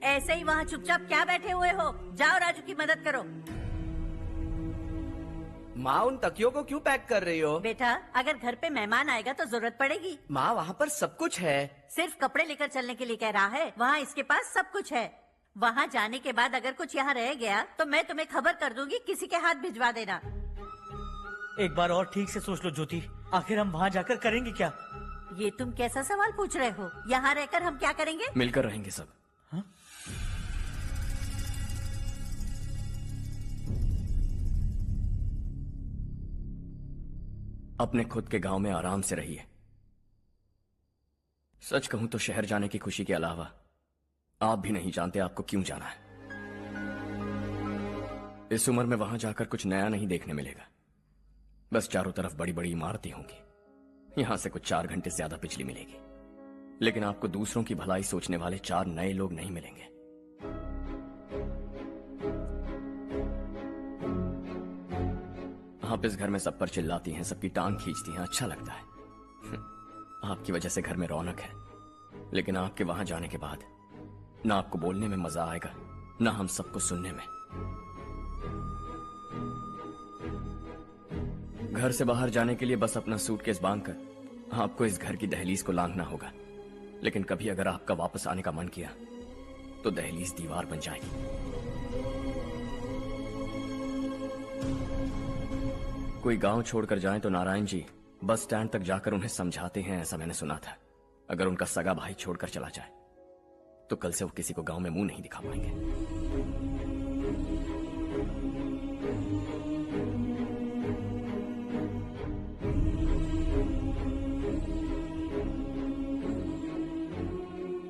P: ऐसे ही वहाँ चुपचाप क्या बैठे हुए हो? जाओ राजू की मदद करो।
N: माँ उन तकियों को क्यों पैक कर रही हो?
P: बेटा अगर घर पे मेहमान आएगा तो जरूरत पड़ेगी।
N: माँ वहाँ पर सब कुछ है।
P: सिर्फ कपड़े लेकर चलने के लिए कह रहा है? वहाँ इसके पास सब कुछ है। वहाँ जाने के बाद अगर कुछ यहाँ रह गया तो मैं तुम्हें खबर कर दूंगी, किसी के हाथ भिजवा देना।
I: एक बार और ठीक से सोच लो ज्योति, आखिर हम वहाँ जाकर करेंगे क्या?
P: ये तुम कैसा सवाल पूछ रहे हो? यहाँ रहकर हम क्या करेंगे?
A: मिलकर रहेंगे सब।
I: हाँ?
A: अपने खुद के गांव में आराम से रहिए। सच कहूं तो शहर जाने की खुशी के अलावा आप भी नहीं जानते आपको क्यों जाना है। इस उम्र में वहां जाकर कुछ नया नहीं देखने मिलेगा। बस चारों तरफ बड़ी बड़ी इमारतें होंगी, यहां से कुछ 4 घंटे ज्यादा बिजली मिलेगी, लेकिन आपको दूसरों की भलाई सोचने वाले 4 नए लोग नहीं मिलेंगे। आप इस घर में सब पर चिल्लाती हैं, सबकी टांग खींचती हैं, अच्छा लगता है। आपकी वजह से घर में रौनक है, लेकिन आपके वहां जाने के बाद ना आपको बोलने में मजा आएगा, ना हम सबको सुनने में। घर से बाहर जाने के लिए बस अपना सूटकेस बांधकर आपको इस घर की दहलीज को लांघना होगा, लेकिन कभी अगर आपका वापस आने का मन किया तो दहलीज दीवार बन जाएगी। कोई गांव छोड़कर जाएं तो नारायण जी बस स्टैंड तक जाकर उन्हें समझाते हैं, ऐसा मैंने सुना था। अगर उनका सगा भाई छोड़कर चला जाए तो कल से वो किसी को गांव में मुंह नहीं दिखा पाएंगे।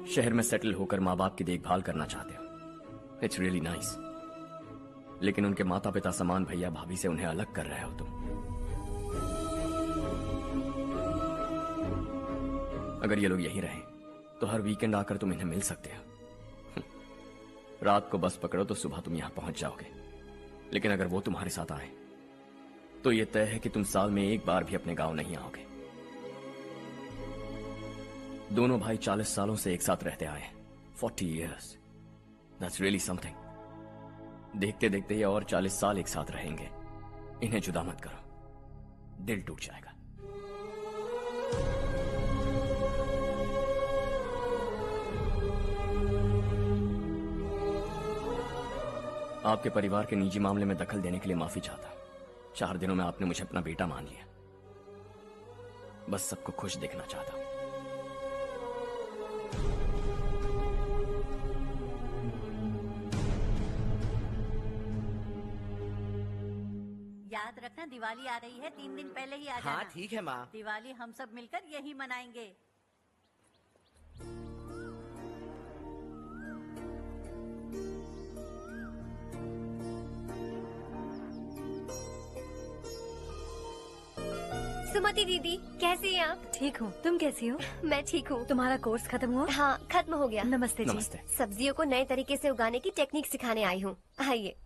A: शहर में सेटल होकर माँ बाप की देखभाल करना चाहते हो, इट्स रियली नाइस, लेकिन उनके माता पिता समान भैया भाभी से उन्हें अलग कर रहे हो तुम। अगर ये लोग यहीं रहें तो हर वीकेंड आकर तुम इन्हें मिल सकते हो। रात को बस पकड़ो तो सुबह तुम यहां पहुंच जाओगे, लेकिन अगर वो तुम्हारे साथ आए तो ये तय है कि तुम साल में एक बार भी अपने गांव नहीं आओगे। दोनों भाई 40 सालों से एक साथ रहते आए हैं, 40 years, that's really something। देखते देखते ये और 40 साल एक साथ रहेंगे। इन्हें जुदा मत करो, दिल टूट जाएगा। आपके परिवार के निजी मामले में दखल देने के लिए माफी चाहता हूं। 4 दिनों में आपने मुझे अपना बेटा मान लिया, बस सबको खुश देखना चाहता हूं।
P: याद रखना दिवाली आ रही है, 3 दिन पहले ही आ जाना।
N: हाँ ठीक है माँ।
P: दिवाली हम सब मिलकर यही मनाएंगे।
U: सुमति दीदी कैसी हैं आप?
M: ठीक हूँ, तुम कैसी हो?
U: मैं ठीक हूँ।
M: तुम्हारा कोर्स खत्म हुआ?
U: हाँ खत्म हो गया।
M: नमस्ते जी।
A: नमस्ते।
U: सब्जियों को नए तरीके से उगाने की टेक्निक सिखाने आई हूँ। आइए।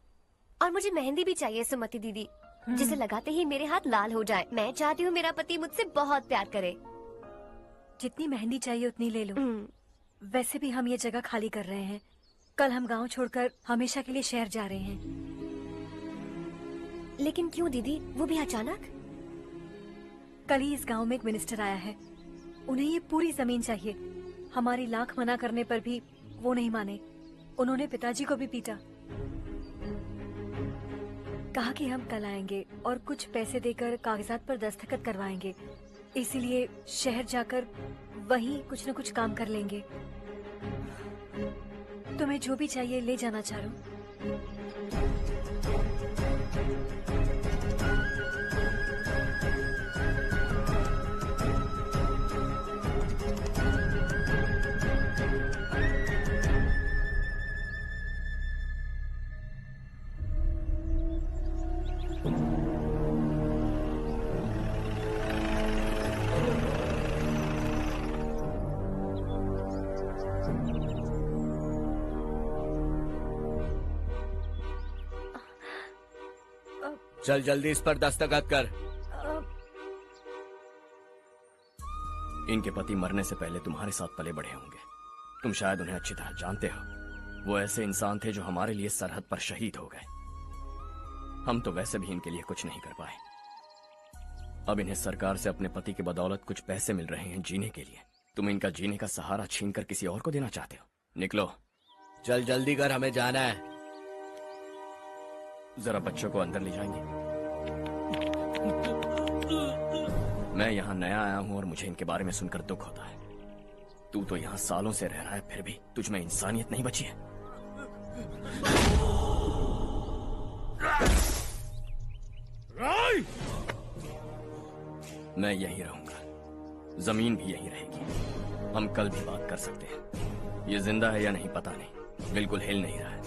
U: और मुझे मेहंदी भी चाहिए सुमति दीदी, जिसे लगाते ही मेरे हाथ लाल हो जाए। मैं चाहती हूँ मेरा पति मुझसे बहुत प्यार करे।
M: जितनी मेहंदी चाहिए उतनी ले लो। वैसे भी हम ये जगह खाली कर रहे हैं, कल हम गांव छोड़कर हमेशा के लिए शहर जा रहे हैं।
U: लेकिन क्यों दीदी, वो भी अचानक?
M: कल ही इस गांव में एक मिनिस्टर आया है, उन्हें ये पूरी जमीन चाहिए। हमारी लाख मना करने पर भी वो नहीं माने। उन्होंने पिताजी को भी पीटा। कहा कि हम कल आएंगे और कुछ पैसे देकर कागजात पर दस्तखत करवाएंगे। इसीलिए शहर जाकर वहीं कुछ न कुछ काम कर लेंगे। तुम्हें जो भी चाहिए ले जाना चारो।
T: चल जल्दी इस पर दस्तखत कर।
A: इनके पति मरने से पहले तुम्हारे साथ पले बढ़े होंगे। तुम शायद उन्हें अच्छी तरह जानते हो। वो ऐसे इंसान थे जो हमारे लिए सरहद पर शहीद हो गए। हम तो वैसे भी इनके लिए कुछ नहीं कर पाए। अब इन्हें सरकार से अपने पति की बदौलत कुछ पैसे मिल रहे हैं जीने के लिए। तुम इनका जीने का सहारा छीनकर किसी और को देना चाहते हो? निकलो।
T: चल जल्दी कर, हमें जाना है।
A: जरा बच्चों को अंदर ले जाएंगे? मैं यहाँ नया आया हूँ और मुझे इनके बारे में सुनकर दुख होता है। तू तो यहाँ सालों से रह रहा है, फिर भी तुझ में इंसानियत नहीं बची है। मैं यहीं रहूंगा, जमीन भी यहीं रहेगी। हम कल भी बात कर सकते हैं। ये जिंदा है या नहीं पता नहीं, बिल्कुल हिल नहीं रहा है।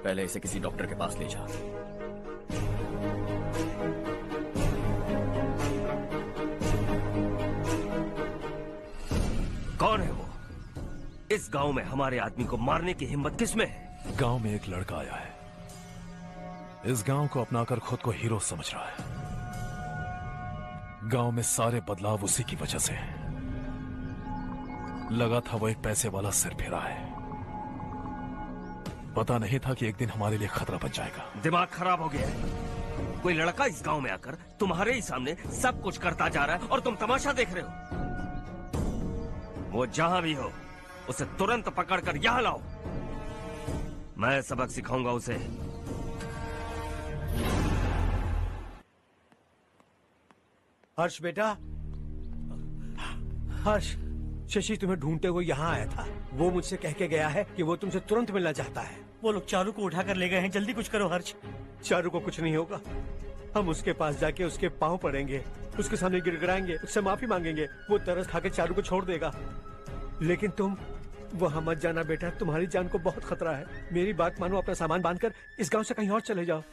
A: पहले इसे किसी डॉक्टर के पास ले जा।
S: कौन है वो? इस गांव में हमारे आदमी को मारने की हिम्मत किसमें है?
C: गांव में एक लड़का आया है, इस गांव को अपनाकर खुद को हीरो समझ रहा है। गांव में सारे बदलाव उसी की वजह से है। लगा था वो एक पैसे वाला सिर फेरा है। पता नहीं था कि एक दिन हमारे लिए खतरा बन जाएगा।
S: दिमाग खराब हो गया है। कोई लड़का इस गांव में आकर तुम्हारे ही सामने सब कुछ करता जा रहा है और तुम तमाशा देख रहे हो। वो जहां भी हो उसे तुरंत पकड़कर यहां लाओ। मैं सबक सिखाऊंगा उसे।
G: हर्ष बेटा, हर्ष, शशि तुम्हें ढूंढते हुए यहाँ आया था। वो मुझसे कह के गया है कि वो तुमसे तुरंत मिलना चाहता है।
I: वो लोग चारू को उठाकर ले गए हैं, जल्दी कुछ करो हर्ष।
G: चारू को कुछ नहीं होगा। हम उसके पास जाके उसके पांव पड़ेंगे, उसके सामने गिड़गिड़ाएंगे, उससे माफी मांगेंगे। वो तरस खा के चारू को छोड़ देगा। लेकिन तुम वहां मत जाना बेटा, तुम्हारी जान को बहुत खतरा है। मेरी बात मानो, अपना सामान बांधकर इस गांव से कहीं और चले जाओ।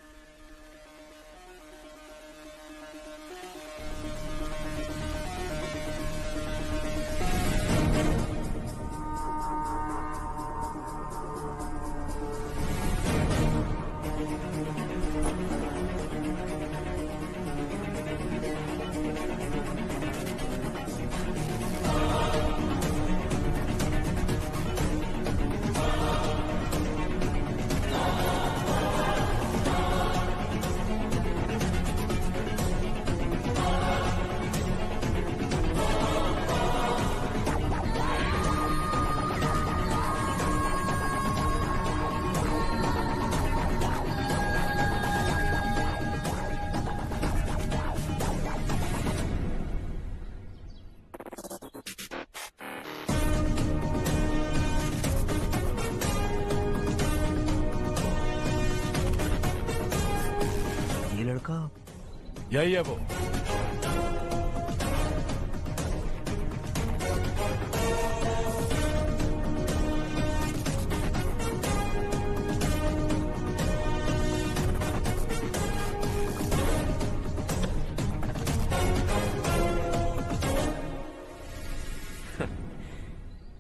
C: यही है वो।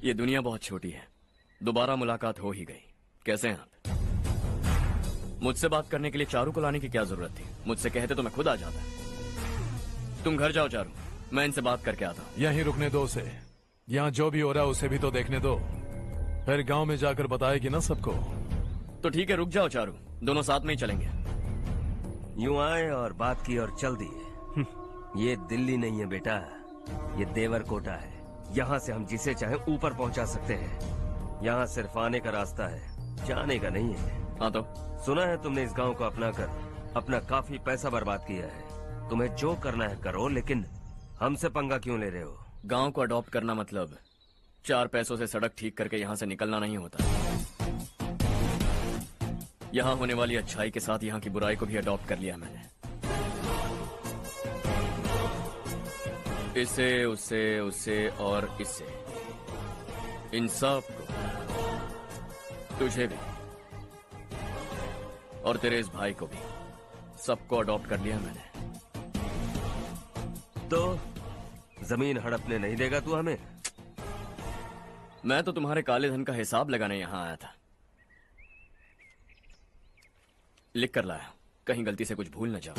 A: ये दुनिया बहुत छोटी है। दोबारा मुलाकात हो ही गई। कैसे हैं आप? मुझसे बात करने के लिए चारू को लाने की क्या जरूरत थी? मुझसे कहते तो मैं खुद आ जाता। तुम घर जाओ चारू, मैं इनसे बात करके आता हूँ।
C: यहीं रुकने दो उसे। यहाँ जो भी हो रहा है उसे भी तो देखने दो। फिर गांव में जाकर बताएगी ना सबको।
A: तो ठीक है, रुक जाओ चारू, दोनों साथ में ही चलेंगे।
S: यूं आए और बात की और चल दिए। ये दिल्ली नहीं है बेटा, ये देवरकोटा है। यहाँ से हम जिसे चाहे ऊपर पहुँचा सकते हैं। यहाँ सिर्फ आने का रास्ता है, जाने का नहीं है।
A: हाँ तो
S: सुना है तुमने इस गांव को अपनाकर अपना काफी पैसा बर्बाद किया है। तुम्हें जो करना है करो, लेकिन हमसे पंगा क्यों ले रहे हो?
A: गांव को अडॉप्ट करना मतलब 4 पैसों से सड़क ठीक करके यहाँ से निकलना नहीं होता। यहाँ होने वाली अच्छाई के साथ यहाँ की बुराई को भी अडॉप्ट कर लिया मैंने। इसे, उसे, उसे और इससे, इन सब को, तुझे भी और तेरे इस भाई को भी, सबको अडॉप्ट कर लिया मैंने।
S: तो जमीन हड़पने नहीं देगा तू हमें?
A: मैं तो तुम्हारे काले धन का हिसाब लगाने यहाँ आया था। लिख कर लाया। कहीं गलती से कुछ भूल न जाओ।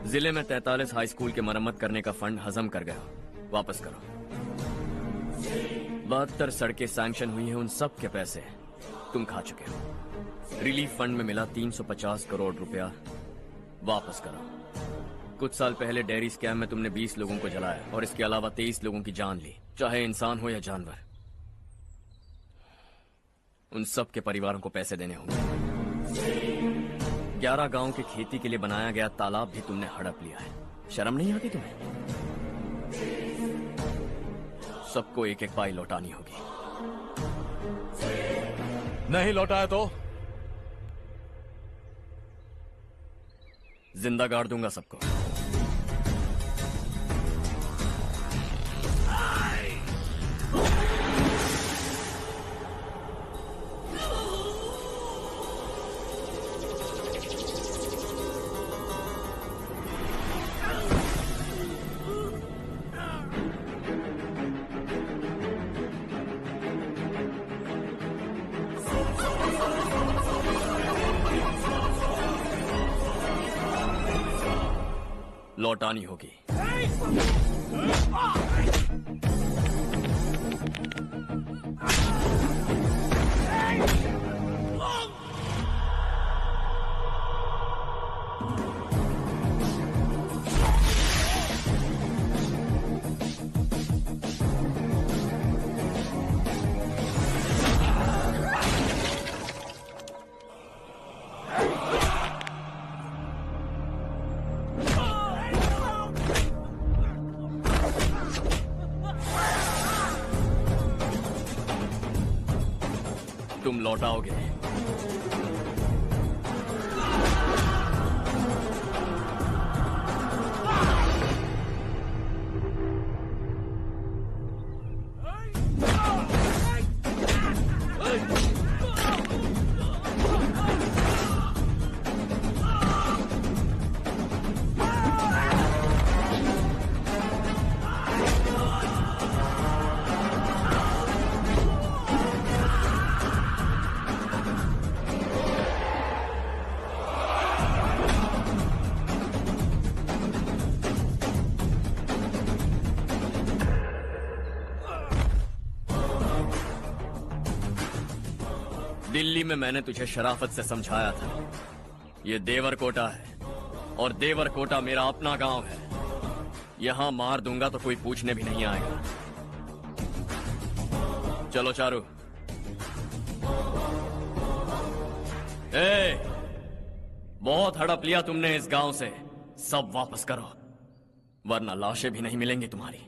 A: जिले में 43 हाई स्कूल के मरम्मत करने का फंड हजम कर गया, वापस करो। 72 सड़कें सैंक्शन हुई हैं, उन सब के पैसे तुम खा चुके हो। रिलीफ फंड में मिला 350 करोड़ रुपया, वापस करो। कुछ साल पहले डेयरी स्कैम में तुमने 20 लोगों को जलाया और इसके अलावा 23 लोगों की जान ली, चाहे इंसान हो या जानवर। उन सब के परिवारों को पैसे देने होंगे। 11 गांव के खेती के लिए बनाया गया तालाब भी तुमने हड़प लिया है। शर्म नहीं आती तुम्हें? सबको एक एक पाई लौटानी होगी।
C: नहीं लौटाया तो
A: जिंदा गाड़ दूंगा सबको। लौटानी होगी। तुम लौटाओगे। दिल्ली में मैंने तुझे शराफत से समझाया था, ये देवरकोटा है और देवरकोटा मेरा अपना गांव है। यहां मार दूंगा तो कोई पूछने भी नहीं आएगा। चलो चारू। बहुत हड़प लिया तुमने इस गांव से, सब वापस करो वरना लाशें भी नहीं मिलेंगी तुम्हारी।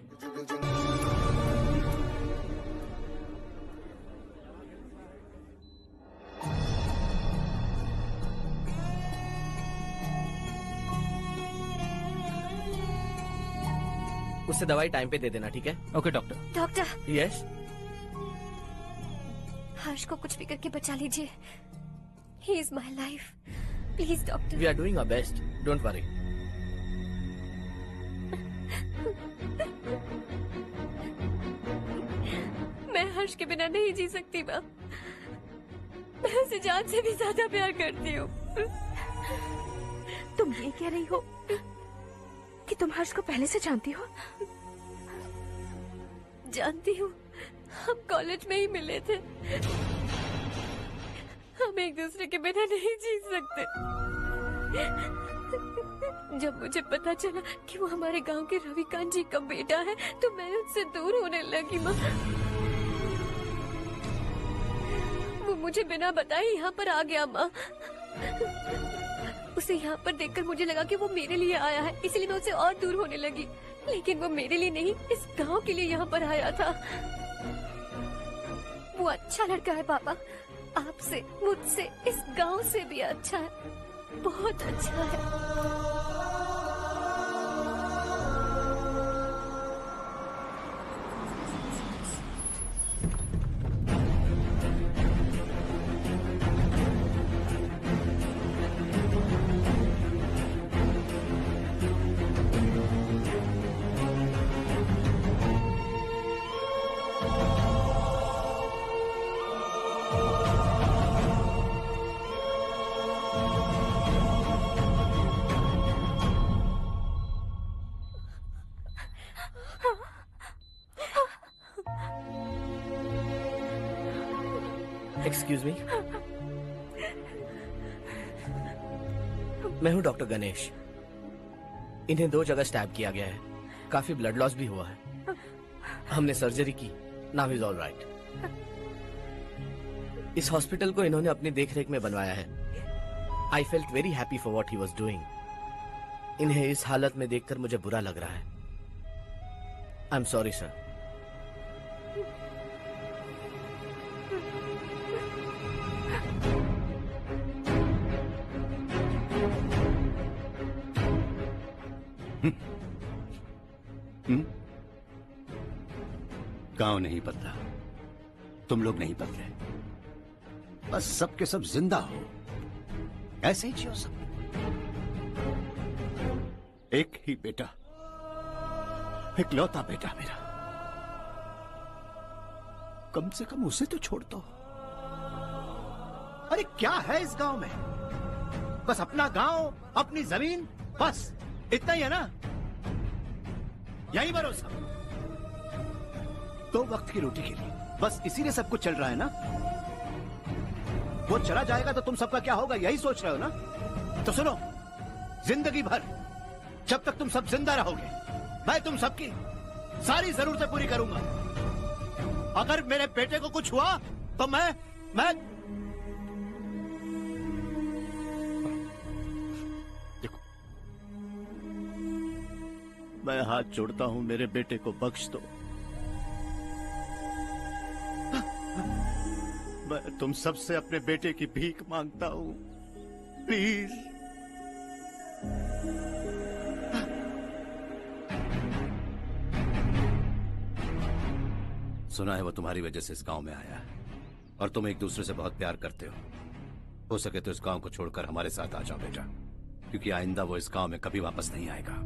N: उससे दवाई टाइम पे दे देना, ठीक है?
Q: Okay doctor.
U: Doctor.
N: Yes.
U: Harsh को कुछ भी करके बचा लीजिए। He is my life, please doctor.
N: We are doing our best, don't worry.
U: मैं हर्ष के बिना नहीं जी सकती माँ। मैं उसे जान से भी ज्यादा प्यार करती हूँ।
F: तुम ये कह रही हो कि तुम हर्ष को पहले से जानती हो?
U: जानती हूँ, हम कॉलेज में ही मिले थे। हम एक दूसरे के बिना नहीं जी सकते। जब मुझे पता चला कि वो हमारे गांव के रविकांत जी का बेटा है तो मैं उससे दूर होने लगी माँ। वो मुझे बिना बताए यहाँ पर आ गया माँ। उसे यहाँ पर देखकर मुझे लगा कि वो मेरे लिए आया है, इसलिए मैं उससे और दूर होने लगी। लेकिन वो मेरे लिए नहीं, इस गांव के लिए यहाँ पर आया था। वो अच्छा लड़का है पापा, आपसे, मुझसे, इस गांव से भी अच्छा है, बहुत अच्छा है।
N: एक्सक्यूज मी, मैं हूं डॉक्टर गणेश। इन्हें 2 जगह स्टैब किया गया है, काफी ब्लड लॉस भी हुआ है। हमने सर्जरी की, नाउ इज ऑल राइट। इस हॉस्पिटल को इन्होंने अपनी देखरेख में बनवाया है। I felt very happy for what he was doing. इन्हें इस हालत में देखकर मुझे बुरा लग रहा है। I am sorry sir.
B: गांव नहीं बदला, तुम लोग नहीं बदले, बस सबके सब जिंदा हो, ऐसे ही जियो सब। एक ही बेटा, इकलौता बेटा मेरा, कम से कम उसे तो छोड़ दो। अरे क्या है इस गांव में? बस अपना गांव, अपनी जमीन, बस इतना ही है ना? यही भरोसा 2 वक्त की रोटी के लिए, बस इसीलिए सब कुछ चल रहा है ना? वो चला जाएगा तो तुम सबका क्या होगा, यही सोच रहे हो ना? तो सुनो, जिंदगी भर जब तक तुम सब जिंदा रहोगे, मैं तुम सबकी सारी जरूरतें पूरी करूंगा। अगर मेरे बेटे को कुछ हुआ तो मैं देखो, मैं हाथ जोड़ता हूं, मेरे बेटे को बख्श दो। मैं तुम सबसे अपने बेटे की भीख मांगता हूं, प्लीज। सुना है वो तुम्हारी वजह से इस गांव में आया है और तुम एक दूसरे से बहुत प्यार करते हो सके तो इस गांव को छोड़कर हमारे साथ आ जाओ बेटा, क्योंकि आइंदा वो इस गांव में कभी वापस नहीं आएगा।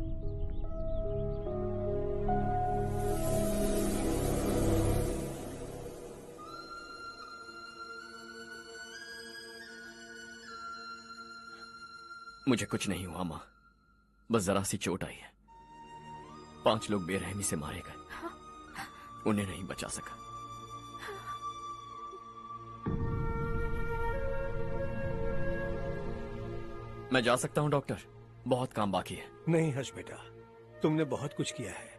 A: मुझे कुछ नहीं हुआ माँ, बस जरा सी चोट आई है। 5 लोग बेरहमी से मारे गए, उन्हें नहीं बचा सका। मैं जा सकता हूं डॉक्टर, बहुत काम बाकी है।
G: नहीं हर्ष बेटा, तुमने बहुत कुछ किया है,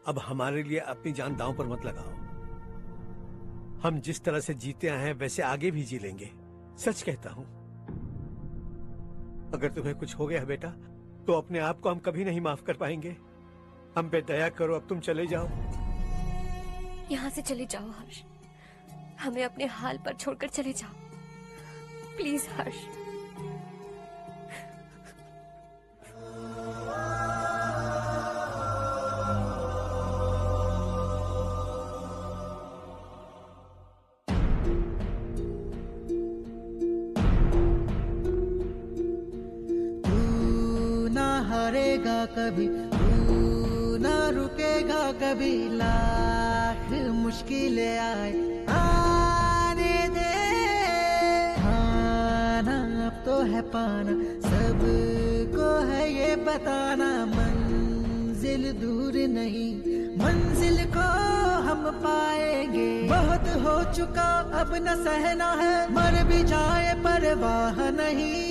G: अब हमारे लिए अपनी जान दांव पर मत लगाओ। हम जिस तरह से जीते आए हैं वैसे आगे भी जी लेंगे, सच कहता हूं। अगर तुम्हें कुछ हो गया बेटा तो अपने आप को हम कभी नहीं माफ कर पाएंगे। हम पे दया करो, अब तुम चले जाओ।
E: यहाँ से चले जाओ हर्ष, हमें अपने हाल पर छोड़कर चले जाओ, प्लीज हर्ष।
K: हारेगा कभी, तू ना रुकेगा कभी, लाख मुश्किलें आए आने दे। खाना अब तो है पाना, सबको है ये बताना, मंजिल दूर नहीं, मंजिल को हम पाएंगे। बहुत हो चुका अब न सहना है, मर भी जाए परवाह नहीं।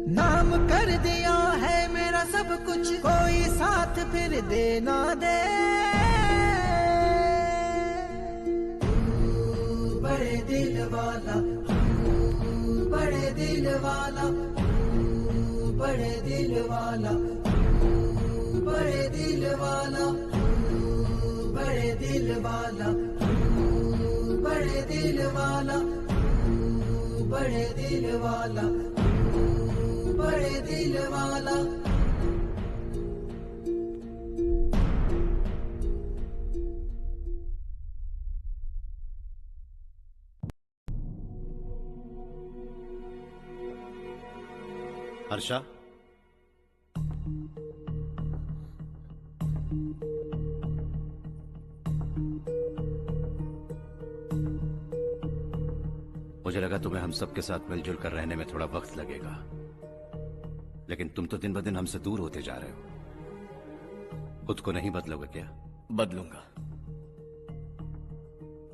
K: नाम कर दिया है मेरा सब कुछ, कोई साथ फिर देना दे। तू बड़े दिल वाला, तू बड़े दिल वाला, तू बड़े दिल वाला, तू बड़े दिल वाला, तू बड़े दिल वाला, तू बड़े दिल वाला, तू बड़े दिल वाला, बड़े दिल वाला।
B: हर्षा, मुझे लगा तुम्हें हम सबके साथ मिलजुल कर रहने में थोड़ा वक्त लगेगा, लेकिन तुम तो दिन ब दिन हमसे दूर होते जा रहे हो। खुद को नहीं बदलोगे क्या?
A: बदलूंगा,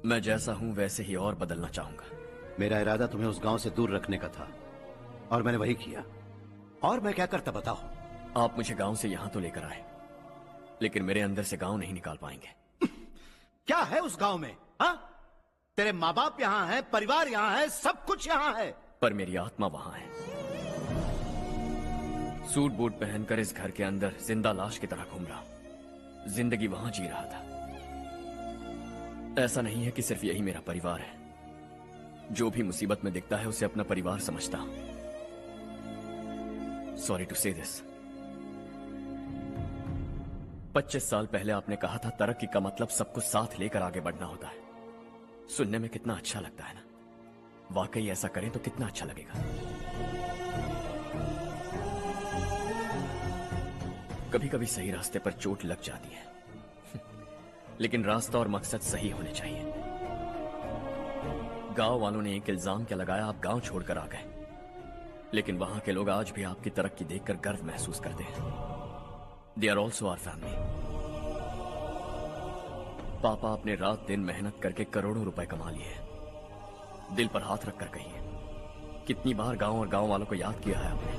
A: मैं जैसा हूं वैसे ही और बदलना चाहूंगा।
B: मेरा इरादा तुम्हें उस गांव से दूर रखने का था और मैंने वही किया। और मैं क्या करता बताओ?
A: आप मुझे गांव से यहां तो लेकर आए, लेकिन मेरे अंदर से गांव नहीं निकाल पाएंगे।
B: क्या है उस गांव में? हाँ, तेरे माँ बाप यहाँ हैं, परिवार यहाँ है, सब कुछ यहाँ है,
A: पर मेरी आत्मा वहां है। सूट बूट पहनकर इस घर के अंदर जिंदा लाश की तरह घूम रहा हूं। जिंदगी वहां जी रहा था। ऐसा नहीं है कि सिर्फ यही मेरा परिवार है। जो भी मुसीबत में दिखता है उसे अपना परिवार समझता हूं। सॉरी टू से दिस। 25 साल पहले आपने कहा था तरक्की का मतलब सबको साथ लेकर आगे बढ़ना होता है। सुनने में कितना अच्छा लगता है ना? वाकई ऐसा करें तो कितना अच्छा लगेगा। कभी कभी सही रास्ते पर चोट लग जाती है, लेकिन रास्ता और मकसद सही होने चाहिए। गांव वालों ने एक इल्जाम क्या लगाया, आप गांव छोड़कर आ गए, लेकिन वहां के लोग आज भी आपकी तरक्की देखकर गर्व महसूस करते हैं। They are also our family. पापा आपने रात दिन मेहनत करके करोड़ों रुपए कमा लिए हैं। दिल पर हाथ रखकर कहिए, कितनी बार गांव और गांव वालों को याद किया है आपने?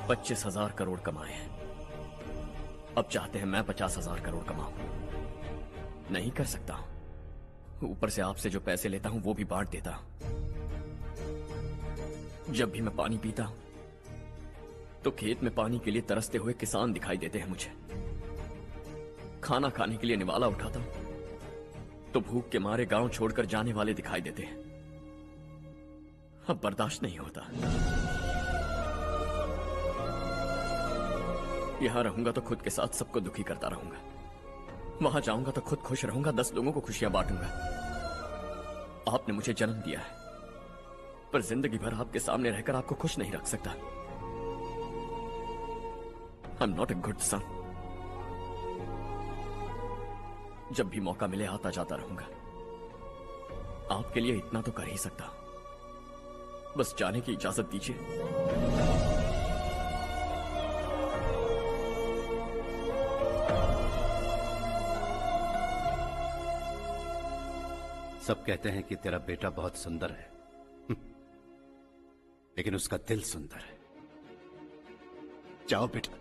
A: $25,000 करोड़ कमाए हैं। अब चाहते हैं मैं 50,000 करोड़ कमाऊं। नहीं कर सकता हूं। ऊपर से आपसे जो पैसे लेता हूं वो भी बांट देता हूं। जब भी मैं पानी पीता हूं तो खेत में पानी के लिए तरसते हुए किसान दिखाई देते हैं मुझे। खाना खाने के लिए निवाला उठाता हूं तो भूख के मारे गांव छोड़कर जाने वाले दिखाई देते हैं। अब बर्दाश्त नहीं होता। यहां रहूंगा तो खुद के साथ सबको दुखी करता रहूंगा। वहां जाऊंगा तो खुद खुश रहूंगा, 10 लोगों को खुशियां बांटूंगा। आपने मुझे जन्म दिया है, पर जिंदगी भर आपके सामने रहकर आपको खुश नहीं रख सकता। I am not a good son. जब भी मौका मिले आता जाता रहूंगा। आपके लिए इतना तो कर ही सकता हूं। बस जाने की इजाजत दीजिए।
B: सब कहते हैं कि तेरा बेटा बहुत सुंदर है, लेकिन उसका दिल सुंदर है। जाओ बेटा,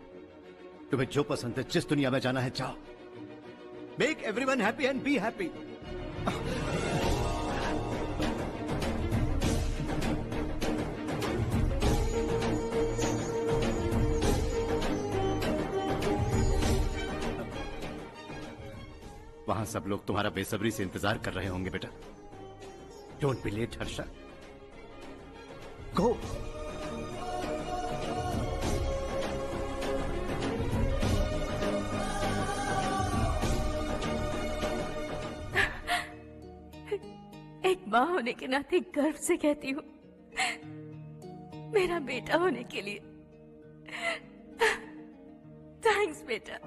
B: तुम्हें जो पसंद है, जिस दुनिया में जाना है जाओ। Make everyone happy and be happy. वहां सब लोग तुम्हारा बेसब्री से इंतजार कर रहे होंगे बेटा। डोंट बी लेट हर्षा, गो।
F: एक माँ होने के नाते गर्व से कहती हूँ, मेरा बेटा होने के लिए थैंक्स बेटा।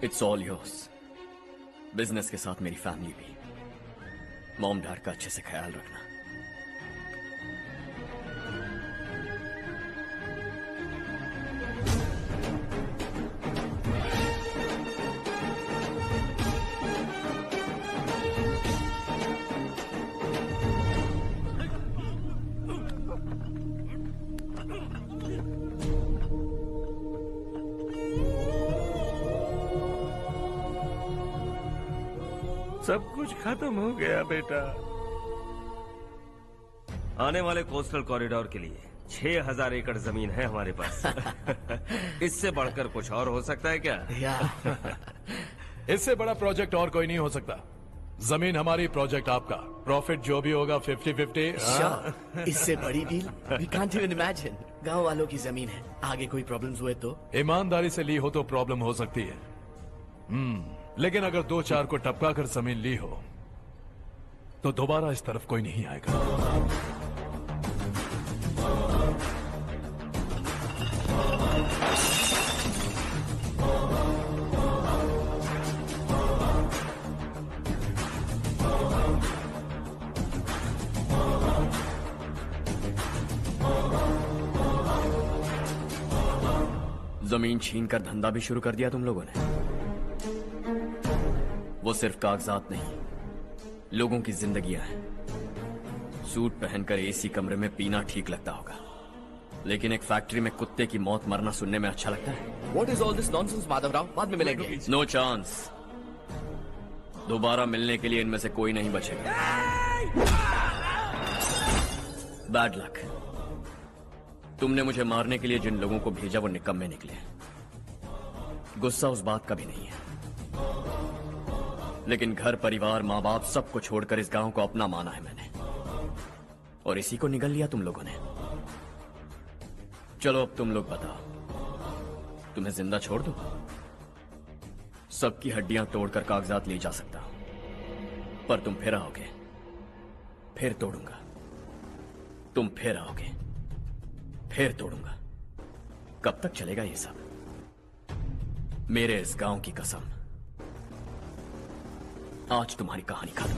A: It's all yours. बिजनेस के साथ मेरी फैमिली भी। मॉम डैड का अच्छे से ख्याल रखना।
S: सब कुछ खत्म हो गया बेटा। आने वाले कोस्टल कॉरिडोर के लिए 6,000 एकड़ जमीन है हमारे पास। इससे बढ़कर कुछ और हो सकता है क्या?
C: इससे बड़ा प्रोजेक्ट और कोई नहीं हो सकता। जमीन हमारी, प्रोजेक्ट आपका। प्रॉफिट जो भी होगा 50-50।
N: इससे बड़ी deal we can't even imagine. गांव वालों की जमीन है, आगे कोई प्रॉब्लम्स हुए तो?
C: ईमानदारी से ली हो तो प्रॉब्लम हो सकती है, लेकिन अगर 2-4 को टपका कर जमीन ली हो तो दोबारा इस तरफ कोई नहीं आएगा।
A: जमीन छीन कर धंधा भी शुरू कर दिया तुम लोगों ने। वो सिर्फ कागजात नहीं, लोगों की जिंदगियां हैं। सूट पहनकर एसी कमरे में पीना ठीक लगता होगा, लेकिन एक फैक्ट्री में कुत्ते की मौत मरना सुनने में अच्छा लगता है।
N: What is all this nonsense, Madhavrao? बाद में मिलेंगे।
A: No chance. दोबारा मिलने के लिए इनमें से कोई नहीं बचेगा। Bad luck. तुमने मुझे मारने के लिए जिन लोगों को भेजा वो निकम्मे निकले। गुस्सा उस बात का भी नहीं है, लेकिन घर परिवार माँ बाप सबको छोड़कर इस गांव को अपना माना है मैंने, और इसी को निगल लिया तुम लोगों ने। चलो अब तुम लोग बताओ, तुम्हें जिंदा छोड़ दूं? सबकी हड्डियां तोड़कर कागजात ले जा सकता हूं, पर तुम फिर आओगे, फिर तोड़ूंगा। तुम फिर आओगे, फिर तोड़ूंगा। कब तक चलेगा ये सब? मेरे इस गांव की कसम, आज तुम्हारी कहानी खत्म।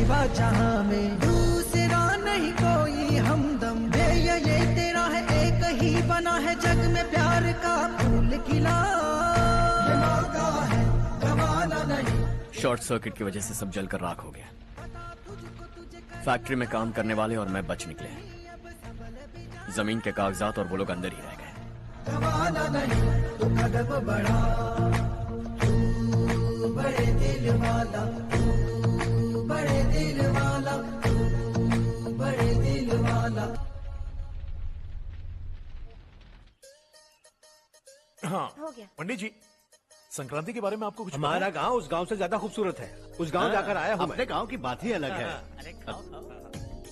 K: सिवा जहां में दूसरा नहीं कोई हमदम दे ये तेरा है एक ही बना है जग में प्यार का फूल खिला ये मौका है गवाना नहीं।
A: शॉर्ट सर्किट की वजह से सब जलकर राख हो गया। फैक्ट्री में काम करने वाले और मैं बच निकले। जमीन के कागजात और वो लोग अंदर ही रह गए।
K: गवाना नहीं तू कदम बढ़ा, तू बड़े दिल वाला, तू बड़े दिल वाला, तू बड़े दिल वाला।
C: हाँ
F: हो गया।
C: पंडित जी, संक्रांति के बारे में आपको कुछ
G: हमारा गांव उस गांव से ज्यादा खूबसूरत है। उस गांव जाकर आया हूँ मैं।
B: अपने गांव की बात ही अलग है।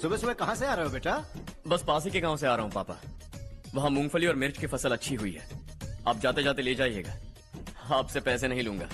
B: सुबह सुबह कहाँ से आ रहे हो बेटा?
A: बस पास ही के गांव से आ रहा हूँ पापा। वहाँ मूंगफली और मिर्च की फसल अच्छी हुई है। आप जाते जाते ले जाइएगा। आपसे पैसे नहीं लूंगा।